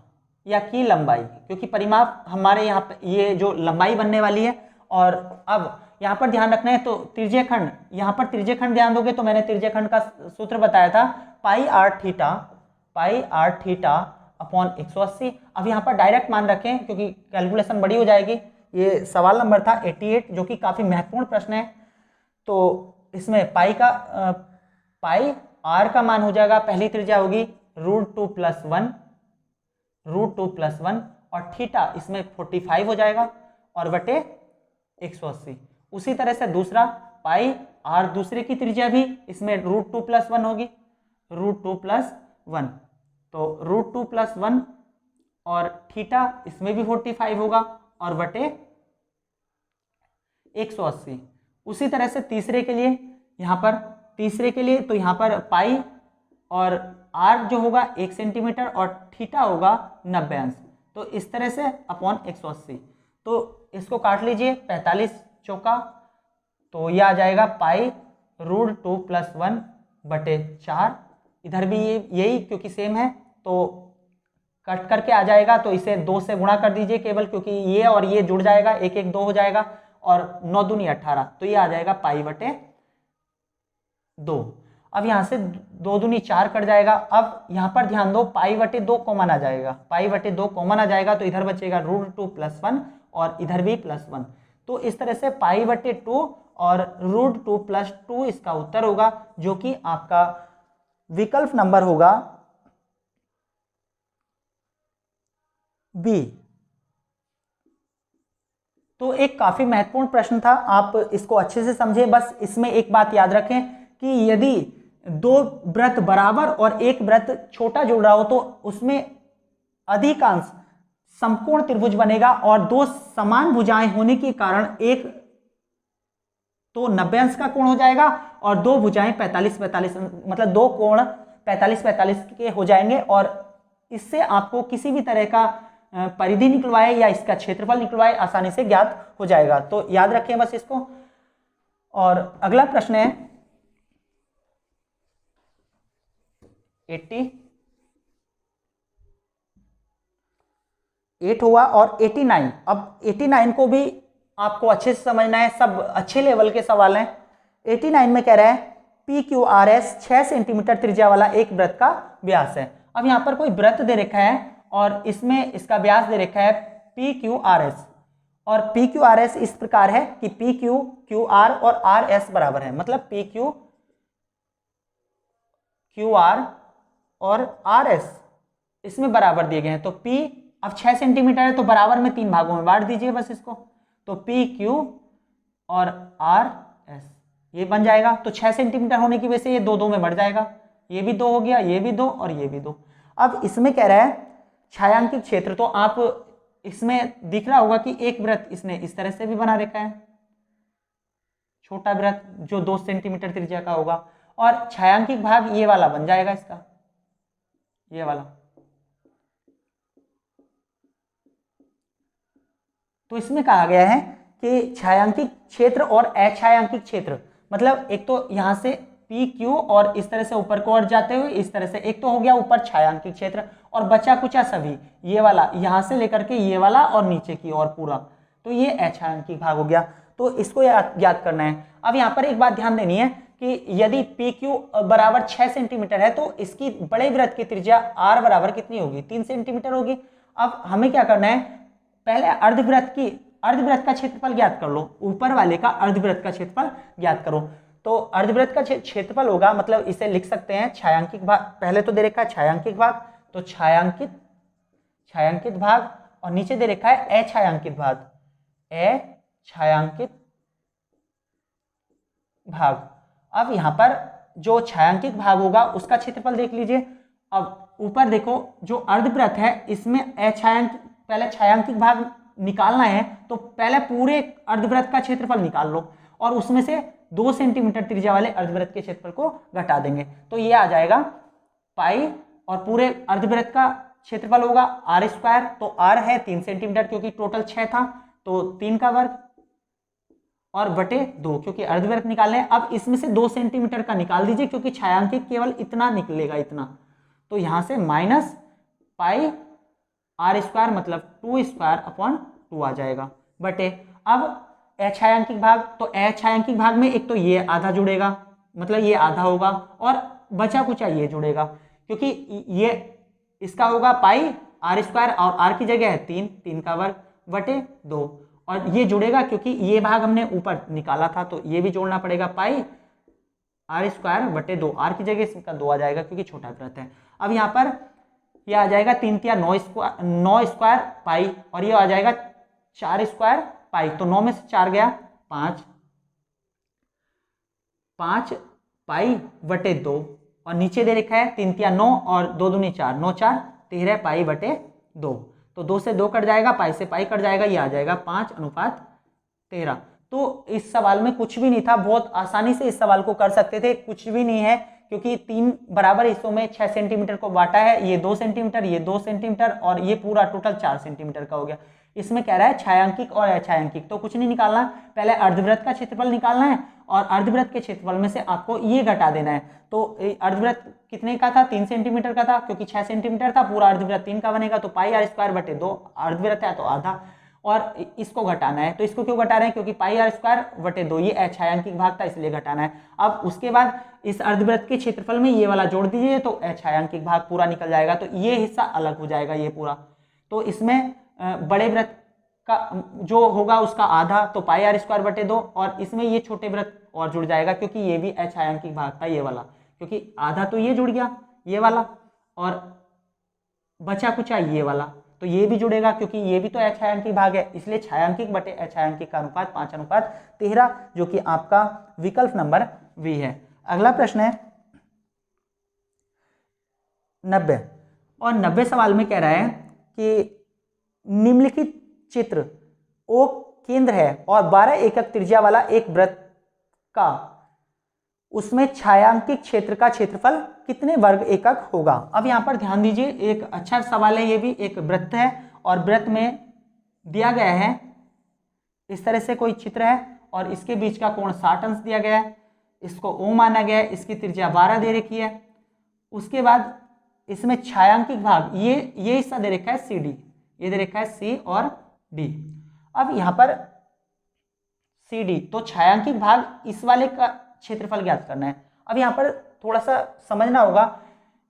या की लंबाई, क्योंकि परिमाप हमारे यहाँ पे ये जो लंबाई बनने वाली है। और अब यहाँ पर ध्यान रखना है, तो त्रिज्यखंड, यहाँ पर त्रिज्यखंड ध्यान दोगे तो मैंने त्रिज्यखंड का सूत्र बताया था पाई आर थीटा अपॉन 180। अब यहाँ पर डायरेक्ट मान रखें क्योंकि कैलकुलेशन बड़ी हो जाएगी। ये सवाल नंबर था 88 जो कि काफी महत्वपूर्ण प्रश्न है। तो इसमें पाई आर का मान हो जाएगा, पहली त्रिज्या होगी √2+1 और थीटा इसमें 45 हो जाएगा और बटे 180। उसी तरह से दूसरा पाई आर दूसरे की त्रिज्या भी इसमें √2+1 होगी, √2+1, तो √2+1 और थीटा इसमें भी 45 होगा और बटे 180। उसी तरह से तीसरे के लिए तो यहाँ पर पाई और आर जो होगा 1 सेंटीमीटर और थीटा होगा 90 अंश, तो इस तरह से अपॉन 180। तो इसको काट लीजिए 45 चौका, तो यह आ जाएगा पाई √2+1 बटे 4। इधर भी ये यही क्योंकि सेम है तो कट करके आ जाएगा, तो इसे 2 से गुणा कर दीजिए केवल, क्योंकि ये और ये जुड़ जाएगा, 1 1 2 हो जाएगा और 9 दूनी 18, तो ये आ जाएगा पाई बटे 2। अब यहाँ से 2 दूनी 4 कट जाएगा। अब यहाँ पर ध्यान दो पाई बटे 2 कॉमन आ जाएगा, तो इधर बचेगा √2+1 और इधर भी +1, तो इस तरह से पाई बटे 2 और √2+2 इसका उत्तर होगा, जो कि आपका विकल्प नंबर होगा बी। तो एक काफी महत्वपूर्ण प्रश्न था, आप इसको अच्छे से समझे। बस इसमें एक बात याद रखें कि यदि दो वृत्त बराबर और एक वृत्त छोटा जुड़ रहा हो तो उसमें अधिकांश समकोण त्रिभुज बनेगा और दो समान भुजाएं होने के कारण एक तो 90 अंश का कोण हो जाएगा और दो भुजाएं 45-45, मतलब दो कोण 45-45 के हो जाएंगे और इससे आपको किसी भी तरह का परिधि निकलवाए या इसका क्षेत्रफल निकलवाए आसानी से ज्ञात हो जाएगा। तो याद रखें बस इसको। और अगला प्रश्न है 88 हुआ और 89। अब 89 को भी आपको अच्छे से समझना है, सब अच्छे लेवल के सवाल हैं। 89 में कह रहा है PQRS 6 सेंटीमीटर त्रिज्या वाला एक वृत्त का व्यास है। अब यहाँ पर कोई वृत्त दे रखा है और इसमें इसका व्यास दे रखा है PQRS, और PQRS इस प्रकार है कि PQ QR और RS बराबर है, मतलब PQ QR और RS इसमें बराबर दिए गए हैं। तो P अब 6 सेंटीमीटर है तो बराबर में 3 भागों में बांट दीजिए बस इसको, तो PQ और RS ये बन जाएगा। तो 6 सेंटीमीटर होने की वजह से ये 2 में बढ़ जाएगा, ये भी 2 हो गया, ये भी 2 और ये भी 2। अब इसमें कह रहा है छायांकित क्षेत्र, तो आप इसमें दिख रहा होगा कि एक वृत्त इसने इस तरह से भी बना रखा है, छोटा वृत्त जो 2 सेंटीमीटर त्रिज्या का होगा, और छायांकित भाग ये वाला बन जाएगा इसका, ये वाला। तो इसमें कहा गया है कि छायांकित क्षेत्र और अछायांकित क्षेत्र, मतलब एक तो यहाँ से पी क्यू और इस तरह से ऊपर को और जाते हुए इस तरह से, एक तो हो गया ऊपर छायांकित क्षेत्र और बचा कुचा सभी ये वाला यहाँ से लेकर के ये वाला और नीचे की और पूरा, तो ये अछायांकित भाग हो गया। तो इसको ज्ञात करना है। अब यहाँ पर एक बात ध्यान देनी है कि यदि पी क्यू बराबर 6 सेंटीमीटर है तो इसकी बड़े वृत्त की त्रिज्या आर बराबर कितनी होगी, 3 सेंटीमीटर होगी। अब हमें क्या करना है, पहले अर्धवृत्त का क्षेत्रफल ज्ञात कर लो, ऊपर वाले का अर्धवृत्त का क्षेत्रफल ज्ञात करो। तो अर्धवृत्त का क्षेत्रफल होगा, मतलब इसे लिख सकते हैं छायांकित भाग, पहले तो दे रखा है छायांकित भाग, तो छायांकित भाग और नीचे दे रखा है अछायांकित भाग, अछायांकित भाग। अब यहां पर जो छायांकित भाग होगा उसका क्षेत्रफल देख लीजिए। अब ऊपर देखो जो अर्धवृत्त है इसमें पहले छायांकित भाग निकालना है, तो पहले पूरे अर्धवृत्त का क्षेत्रफल निकाल लो और उसमें से 2 सेंटीमीटर त्रिज्या वाले अर्धवृत्त के क्षेत्रफल को घटा देंगे, तो ये आ जाएगा पाई, और पूरे अर्धवृत्त का क्षेत्रफल होगा आर स्क्वायर, तो आर है 3 सेंटीमीटर क्योंकि टोटल 6 था, तो 3 का वर्ग और बटे 2 क्योंकि अर्धवृत्त निकालने हैं। अब इसमें से 2 सेंटीमीटर का निकाल दीजिए क्योंकि छायांकित केवल इतना निकलेगा, इतना, तो यहां से माइनस पाई आर स्क्वायर मतलब 2 स्क्वायर अपॉन 2 आ जाएगा बटे। अब अछायांकित भाग, तो अछायांकित भाग में एक तो ये आधा जुड़ेगा, मतलब ये आधा होगा, और बचा कुचा ये जुड़ेगा क्योंकि ये इसका होगा पाई आर स्क्वायर और आर की जगह है 3 का वर्ग बटे 2, और ये जुड़ेगा क्योंकि ये भाग हमने ऊपर निकाला था तो ये भी जोड़ना पड़ेगा, पाई आर स्क्वायर बटे 2, आर की जगह इसका 2 आ जाएगा क्योंकि छोटा वृत्त है। अब यहाँ पर ये आ जाएगा 3 तिया 9 स्क्वायर पाई, और ये आ जाएगा 4 स्क्वायर पाई, तो 9 में से 4 गया 5 पाई बटे 2, और नीचे दे रखा है 3 तिया 9 और 2 दूनी 4, 9 4 13 पाई बटे 2, तो 2 से 2 कट जाएगा, पाई से पाई कट जाएगा, ये आ जाएगा 5:13। तो इस सवाल में कुछ भी नहीं था, बहुत आसानी से इस सवाल को कर सकते थे, कुछ भी नहीं है क्योंकि 3 बराबर हिस्सों में 6 सेंटीमीटर को बांटा है, ये 2 सेंटीमीटर, ये 2 सेंटीमीटर और ये पूरा टोटल 4 सेंटीमीटर का हो गया। इसमें कह रहा है छायांकित और अछायांकित, तो कुछ नहीं निकालना, पहले अर्धवृत्त का क्षेत्रफल निकालना है और अर्धवृत्त के क्षेत्रफल में से आपको ये घटा देना है। तो अर्धवृत्त कितने का था, 3 सेंटीमीटर का था क्योंकि 6 सेंटीमीटर था, पूरा अर्धवृत्त 3 का बनेगा, तो पाई आर स्क्वायर बटे 2, अर्धवृत्त है तो आधा, और इसको घटाना है, तो इसको क्यों घटा रहे हैं, क्योंकि पाई आर स्क्वायर बटे 2 ये अछायांकित भाग था इसलिए घटाना है। अब उसके बाद इस अर्धवृत्त के क्षेत्रफल में ये वाला जोड़ दीजिए तो अछायांकित भाग पूरा निकल जाएगा, तो ये हिस्सा अलग हो जाएगा ये पूरा। तो इसमें बड़े वृत्त का जो होगा उसका आधा, तो पाई आर स्क्वायर बटे 2, और इसमें ये छोटे वृत्त और जुड़ जाएगा क्योंकि ये भी अछायांकित भाग था ये वाला, क्योंकि आधा तो ये जुड़ गया ये वाला और बचा कुचा ये वाला, तो ये भी जुड़ेगा क्योंकि ये भी तो अछायांकित भाग है, इसलिए छायांकित बटे अछायांकित का अनुपात 5:13, जो कि आपका विकल्प नंबर वी है। अगला प्रश्न है 90, और 90 सवाल में कह रहा है कि निम्नलिखित चित्र ओ केंद्र है और 12 एकक त्रिज्या वाला एक वृत्त का, उसमें छायांकित क्षेत्र का क्षेत्रफल कितने वर्ग एकक होगा। अब यहां पर ध्यान दीजिए, एक अच्छा सवाल है, ये भी एक वृत्त है और वृत्त में दिया गया है इस तरह से कोई चित्र है और इसके बीच का कोण 60 अंश दिया गया है, इसको ओ माना गया है, इसकी त्रिज्या 12 दे रखी है। उसके बाद इसमें छायांकित भाग ये हिस्सा दे रखा है सी डी, ये दे रखा है सी और डी। अब यहां पर सी डी, तो छायांकित भाग इस वाले का क्षेत्रफल ज्ञात करना है। अब यहां पर थोड़ा सा समझना होगा,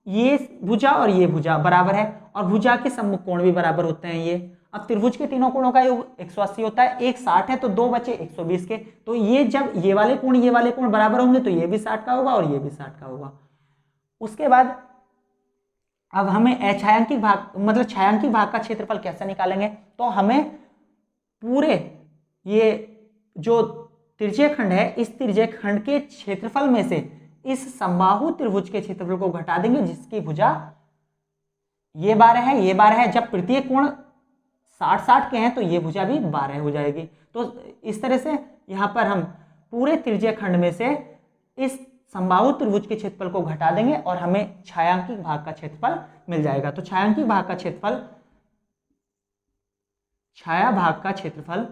ये भुजा और ये भुजा बराबर है और भुजा के सम्मुख कोण भी बराबर होते हैं ये। अब त्रिभुज के तीनों कोणों का योग 180 होता है, एक 60 है तो 2 बचे 120 के, तो ये जब ये वाले कोण बराबर होंगे तो ये भी 60 का होगा और ये भी 60 का होगा। उसके बाद अब हमें अछायांकित भाग मतलब छायांकित भाग का क्षेत्रफल कैसे निकालेंगे, तो हमें पूरे ये जो त्रिज्यीय खंड है इस त्रिज्यीय खंड के क्षेत्रफल में से इस समबाहु त्रिभुज के क्षेत्रफल को घटा देंगे जिसकी भुजा ये 12 है ये 12 है। जब प्रत्येक कोण 60-60 के हैं तो ये भुजा भी 12 हो जाएगी। तो इस तरह से यहाँ पर हम पूरे त्रिज्यीय खंड में से इस समबाहु त्रिभुज के क्षेत्रफल को घटा देंगे और हमें छायांकित भाग का क्षेत्रफल मिल जाएगा। तो छायांकित भाग का क्षेत्रफल छाया भाग का क्षेत्रफल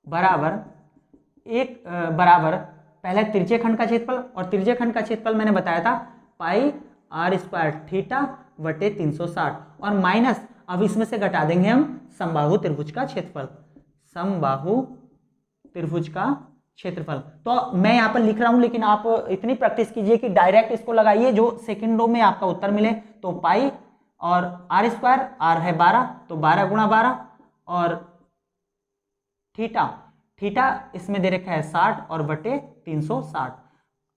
बराबर बराबर पहले त्रिज्यीय खंड का क्षेत्रफल, और त्रिज्यीय खंड का क्षेत्रफल मैंने बताया था पाई आर स्क्वायर थीटा बटे 360, और माइनस अब इसमें से घटा देंगे हम समबाहु त्रिभुज का क्षेत्रफल, समबाहु त्रिभुज का क्षेत्रफल। तो मैं यहाँ पर लिख रहा हूं, लेकिन आप इतनी प्रैक्टिस कीजिए कि डायरेक्ट इसको लगाइए, जो सेकंडों में आपका उत्तर मिले। तो पाई और आर स्क्वायर, आर है 12 तो 12 गुणा 12, और थीटा इसमें दे रखा है 60 और बटे 360,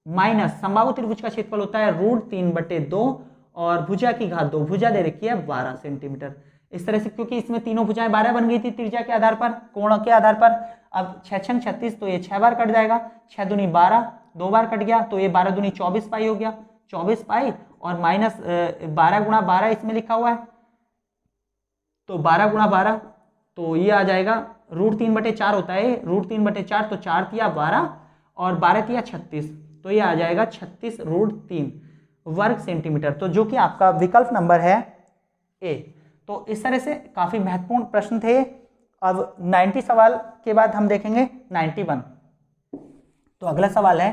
माइनस समबाहु त्रिभुज का क्षेत्रफल होता है √3/2, और भुजा की घात 2, भुजा दे रखी है 12 सेंटीमीटर। इस तरह से, क्योंकि इसमें तीनों भुजाएं 12 बन गई थी त्रिज्या के आधार पर, कोण के आधार पर। अब 6 छंग 36, तो ये 6 बार कट जाएगा, 6 दूनी 12, 2 बार कट गया, तो ये 12 दूनी 24 पाई हो गया, 24 पाई, और माइनस 12 गुणा 12 इसमें लिखा हुआ है, तो 12 गुणा 12, तो ये आ जाएगा √3/4 होता है, √3/4, तो 4 तिया 12 और 12 तिया 36, तो ये आ जाएगा 36√3 वर्ग सेंटीमीटर, तो जो कि आपका विकल्प नंबर है ए। तो इस तरह से काफी महत्वपूर्ण प्रश्न थे। अब 90 सवाल के बाद हम देखेंगे 91। तो अगला सवाल है,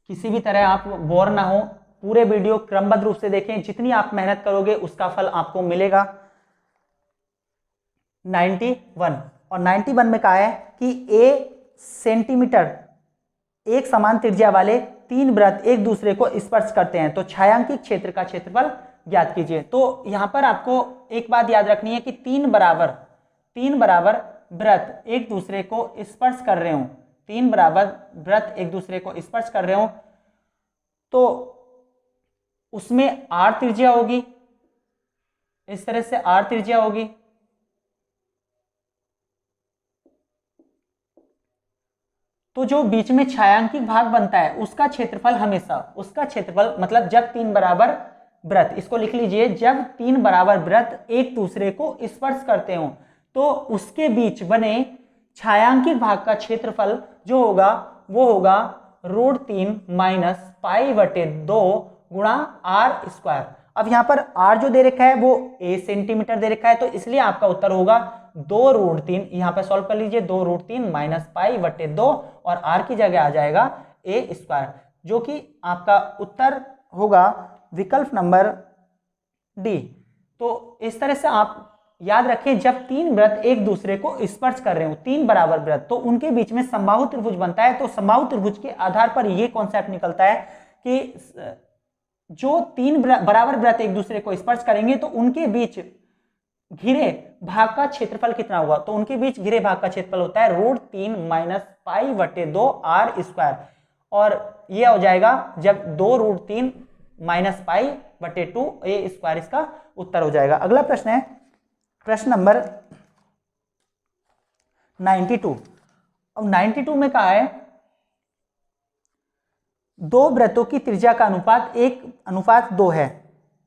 किसी भी तरह आप बोर ना हो, पूरे वीडियो क्रमबद्ध रूप से देखें, जितनी आप मेहनत करोगे उसका फल आपको मिलेगा। 91, और 91 में कहा है कि ए सेंटीमीटर एक समान त्रिज्या वाले 3 वृत्त एक दूसरे को स्पर्श करते हैं, तो छायांकित क्षेत्र का क्षेत्रफल ज्ञात कीजिए। तो यहां पर आपको एक बात याद रखनी है कि 3 बराबर वृत्त एक दूसरे को स्पर्श कर रहे हो, 3 बराबर वृत्त एक दूसरे को स्पर्श कर रहे हो, तो उसमें आर त्रिज्या होगी, इस तरह से आर त्रिज्या होगी, तो जो बीच में छायांकित भाग बनता है उसका क्षेत्रफल हमेशा, उसका क्षेत्रफल मतलब जब 3 बराबर वृत्त, इसको लिख लीजिए, जब 3 बराबर वृत्त एक दूसरे को स्पर्श करते हो, तो उसके बीच बने छायांकित भाग का क्षेत्रफल जो होगा वो होगा √3 माइनस पाई/2 गुणा आर स्क्वायर। अब यहां पर आर जो दे रखा है वो ए सेंटीमीटर दे रखा है, तो इसलिए आपका उत्तर होगा 2√3, यहां पर सॉल्व कर लीजिए, 2√3 माइनस पाई/2, और आर की जगह आ जाएगा ए स्क्वायर, जो कि आपका उत्तर होगा विकल्प नंबर डी। तो इस तरह से आप याद रखें, जब 3 वृत्त एक दूसरे को स्पर्श कर रहे हो, 3 बराबर वृत्त, तो उनके बीच में समबाहु त्रिभुज बनता है। तो समबाहु त्रिभुज के आधार पर यह कॉन्सेप्ट निकलता है कि जो 3 बराबर वृत्त एक दूसरे को स्पर्श करेंगे तो उनके बीच घिरे भाग का क्षेत्रफल कितना होगा, तो उनके बीच घिरे भाग का क्षेत्रफल होता है √3 माइनस पाई/2 आर स्क्वायर, और यह हो जाएगा जब 2√3 माइनस पाई/2 ए स्क्वायर, इसका उत्तर हो जाएगा। अगला प्रश्न है प्रश्न नंबर 92। अब 92 में कहा है, 2 वृत्तों की त्रिज्या का अनुपात 1:2 है,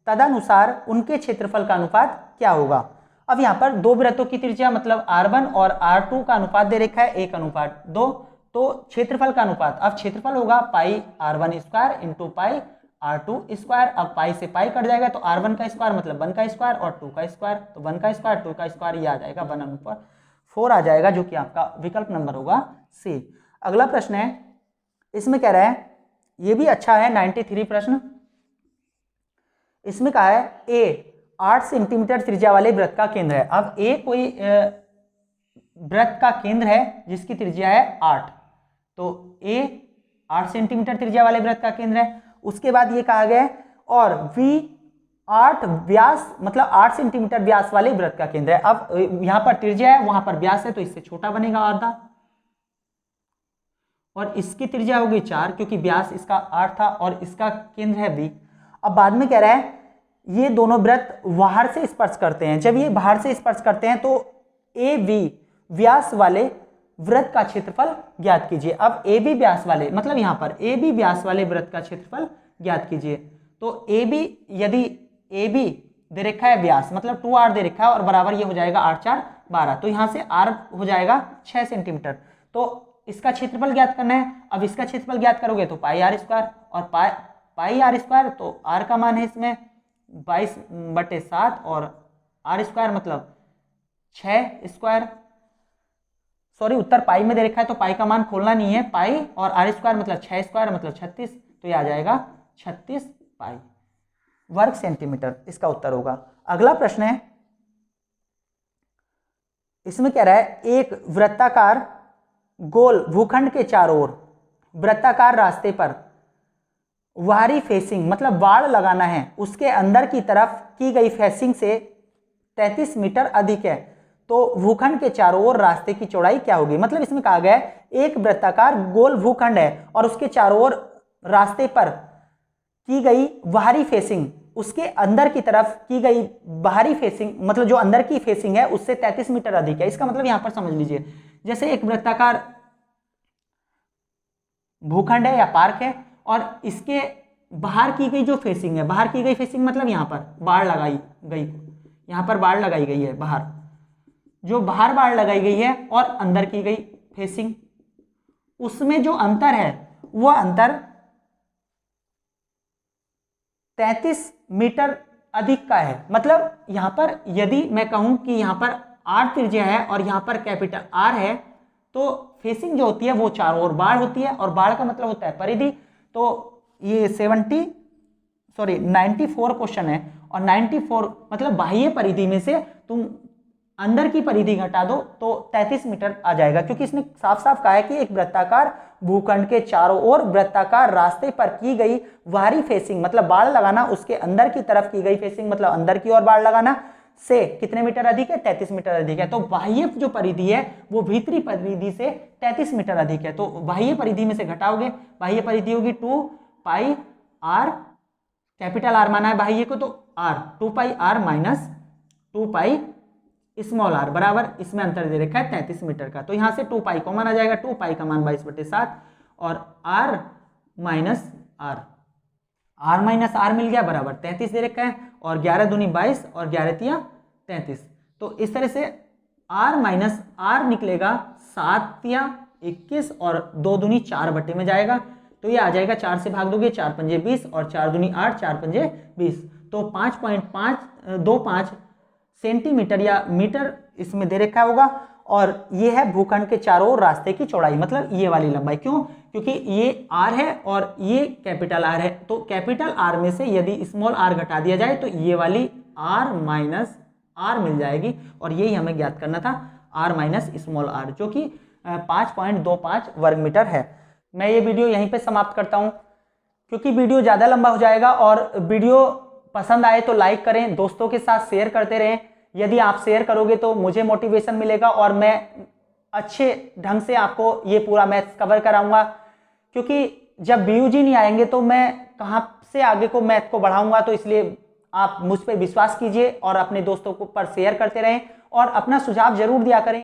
तदनुसार उनके क्षेत्रफल का अनुपात क्या होगा। अब यहां पर 2 वृत्तों की त्रिज्या मतलब R1 और R2 का अनुपात दे रखा है 1:2, तो क्षेत्रफल का अनुपात, अब क्षेत्रफल होगा पाई R1 square into pi R2 square. अब पाई से पाई कट जाएगा, तो R1 का स्क्वायर मतलब 1 का स्क्वायर, और 2 का स्क्वायर, तो 1 का स्क्वायर 2 का स्क्वायर, ये आ जाएगा 1/4 आ जाएगा, जो कि आपका विकल्प नंबर होगा सी। अगला प्रश्न है, इसमें कह रहा है, ये भी अच्छा है 93 प्रश्न। इसमें कहा है ए 8 सेंटीमीटर त्रिज्या वाले वृत्त का केंद्र है। अब ए कोई वृत्त का केंद्र है जिसकी त्रिज्या है 8, तो ए 8 सेंटीमीटर त्रिज्या वाले वृत्त का केंद्र है। उसके बाद ये कहा गया है, और V 8 व्यास मतलब 8 सेंटीमीटर व्यास वाले वृत्त का केंद्र है। अब यहां पर त्रिज्या है, वहां पर व्यास है, तो इससे छोटा बनेगा आधा, और इसकी त्रिज्या होगी 4 क्योंकि व्यास इसका 8 था, और इसका केंद्र है V। अब बाद में कह रहा है, ये दोनों वृत्त बाहर से स्पर्श करते हैं, जब ये बाहर से स्पर्श करते हैं तो AB व्यास वाले वृत्त का क्षेत्रफल ज्ञात कीजिए। अब AB व्यास वाले मतलब यहां पर AB व्यास वाले वृत्त का क्षेत्रफल ज्ञात कीजिए। तो AB, यदि AB दे रखा है व्यास मतलब 2r दे रखा है, और बराबर ये हो जाएगा 8 4 12, तो यहां से r हो जाएगा 6 सेंटीमीटर। तो इसका क्षेत्रफल ज्ञात करना है। अब इसका क्षेत्रफल ज्ञात करोगे तो पाई आर स्क्वायर, और पाई आर स्क्वायर, तो आर का मान है इसमें 22/7 और आर स्क्वायर मतलब 6 स्क्वायर। सॉरी, उत्तर पाई में दे रखा है तो पाई का मान खोलना नहीं है, पाई और आर स्क्वायर मतलब 6 स्क्वायर मतलब 36, तो ये आ जाएगा 36 पाई वर्ग सेंटीमीटर, इसका उत्तर होगा। अगला प्रश्न है, इसमें कह रहा है एक वृत्ताकार गोल भूखंड के चारों ओर वृत्ताकार रास्ते पर बाहरी फेसिंग मतलब बाड़ लगाना है, उसके अंदर की तरफ की गई फेसिंग से 33 मीटर अधिक है, तो भूखंड के चारों ओर रास्ते की चौड़ाई क्या होगी। मतलब इसमें कहा गया है एक वृत्ताकार गोल भूखंड है और उसके चारों ओर रास्ते पर की गई बाहरी फेसिंग, उसके अंदर की तरफ की गई बाहरी फेसिंग मतलब जो अंदर की फेसिंग है उससे 33 मीटर अधिक है। इसका मतलब यहां पर समझ लीजिए, जैसे एक वृत्ताकार भूखंड है या पार्क है और इसके बाहर की गई जो फेसिंग है, बाहर की गई फेसिंग मतलब यहां पर बाड़ लगाई गई, यहां पर बाड़ लगाई गई है, बाहर जो बाहर बाड़ लगाई गई है और अंदर की गई फेसिंग, उसमें जो अंतर है वह अंतर 33 मीटर अधिक का है। मतलब यहां पर यदि मैं कहूं कि यहां पर आर त्रिज्या है और यहां पर कैपिटल आर है, तो फेसिंग जो होती है वो चारों ओर बाड़ होती है और बाड़ का मतलब होता है परिधि। तो ये 94 क्वेश्चन है और 94 मतलब बाह्य परिधि में से तुम अंदर की परिधि घटा दो तो 33 मीटर आ जाएगा, क्योंकि इसने साफ साफ कहा है कि एक वृत्ताकार भूखंड के चारों ओर वृत्ताकार रास्ते पर की गई बाहरी फेसिंग मतलब बाड़ लगाना, उसके अंदर की तरफ की गई फेसिंग मतलब अंदर की ओर बाड़ लगाना से कितने मीटर अधिक है, 33 मीटर अधिक है। तो बाह्य जो परिधि है वो भीतरी परिधि से 33 मीटर अधिक है, तो बाह्य परिधि में से घटाओगे, बाह्य परिधि होगी 2 पाई आर, कैपिटल आर माना है बाह्य को तो R, 2 pi R minus 2 pi small R बराबर, इसमें अंतर दे रखा है 33 मीटर का, तो यहां से 2 पाई कॉमन आ जाएगा, 2 पाई का मान 22/7 और R minus R, R minus R मिल गया बराबर 33 दे रखा है और 11 दूनी 22 और 11 तिया 33, तो इस तरह से आर माइनस आर निकलेगा 7 तिया 21 और 2 दूनी 4 बटे में जाएगा, तो ये आ जाएगा 4 से भाग दोगे 4 पंजे 20 और 4 दूनी 8 4 पंजे 20, तो 5.525 सेंटीमीटर या मीटर इसमें दे रखा होगा। और ये है भूखंड के चारों ओर रास्ते की चौड़ाई, मतलब ये वाली लंबाई, क्यों, क्योंकि ये आर है और ये कैपिटल आर है, तो कैपिटल आर में से यदि स्मॉल आर घटा दिया जाए तो ये वाली आर माइनस आर मिल जाएगी और यही हमें ज्ञात करना था, आर माइनस स्मॉल आर, जो कि 5.25 वर्ग मीटर है। मैं ये वीडियो यहीं पे समाप्त करता हूँ क्योंकि वीडियो ज़्यादा लंबा हो जाएगा, और वीडियो पसंद आए तो लाइक करें, दोस्तों के साथ शेयर करते रहें। यदि आप शेयर करोगे तो मुझे मोटिवेशन मिलेगा और मैं अच्छे ढंग से आपको ये पूरा मैथ्स कवर कराऊंगा, क्योंकि जब व्यूज ही नहीं आएंगे तो मैं कहाँ से आगे को मैथ को बढ़ाऊंगा। तो इसलिए आप मुझ पर विश्वास कीजिए और अपने दोस्तों को पर शेयर करते रहें और अपना सुझाव जरूर दिया करें।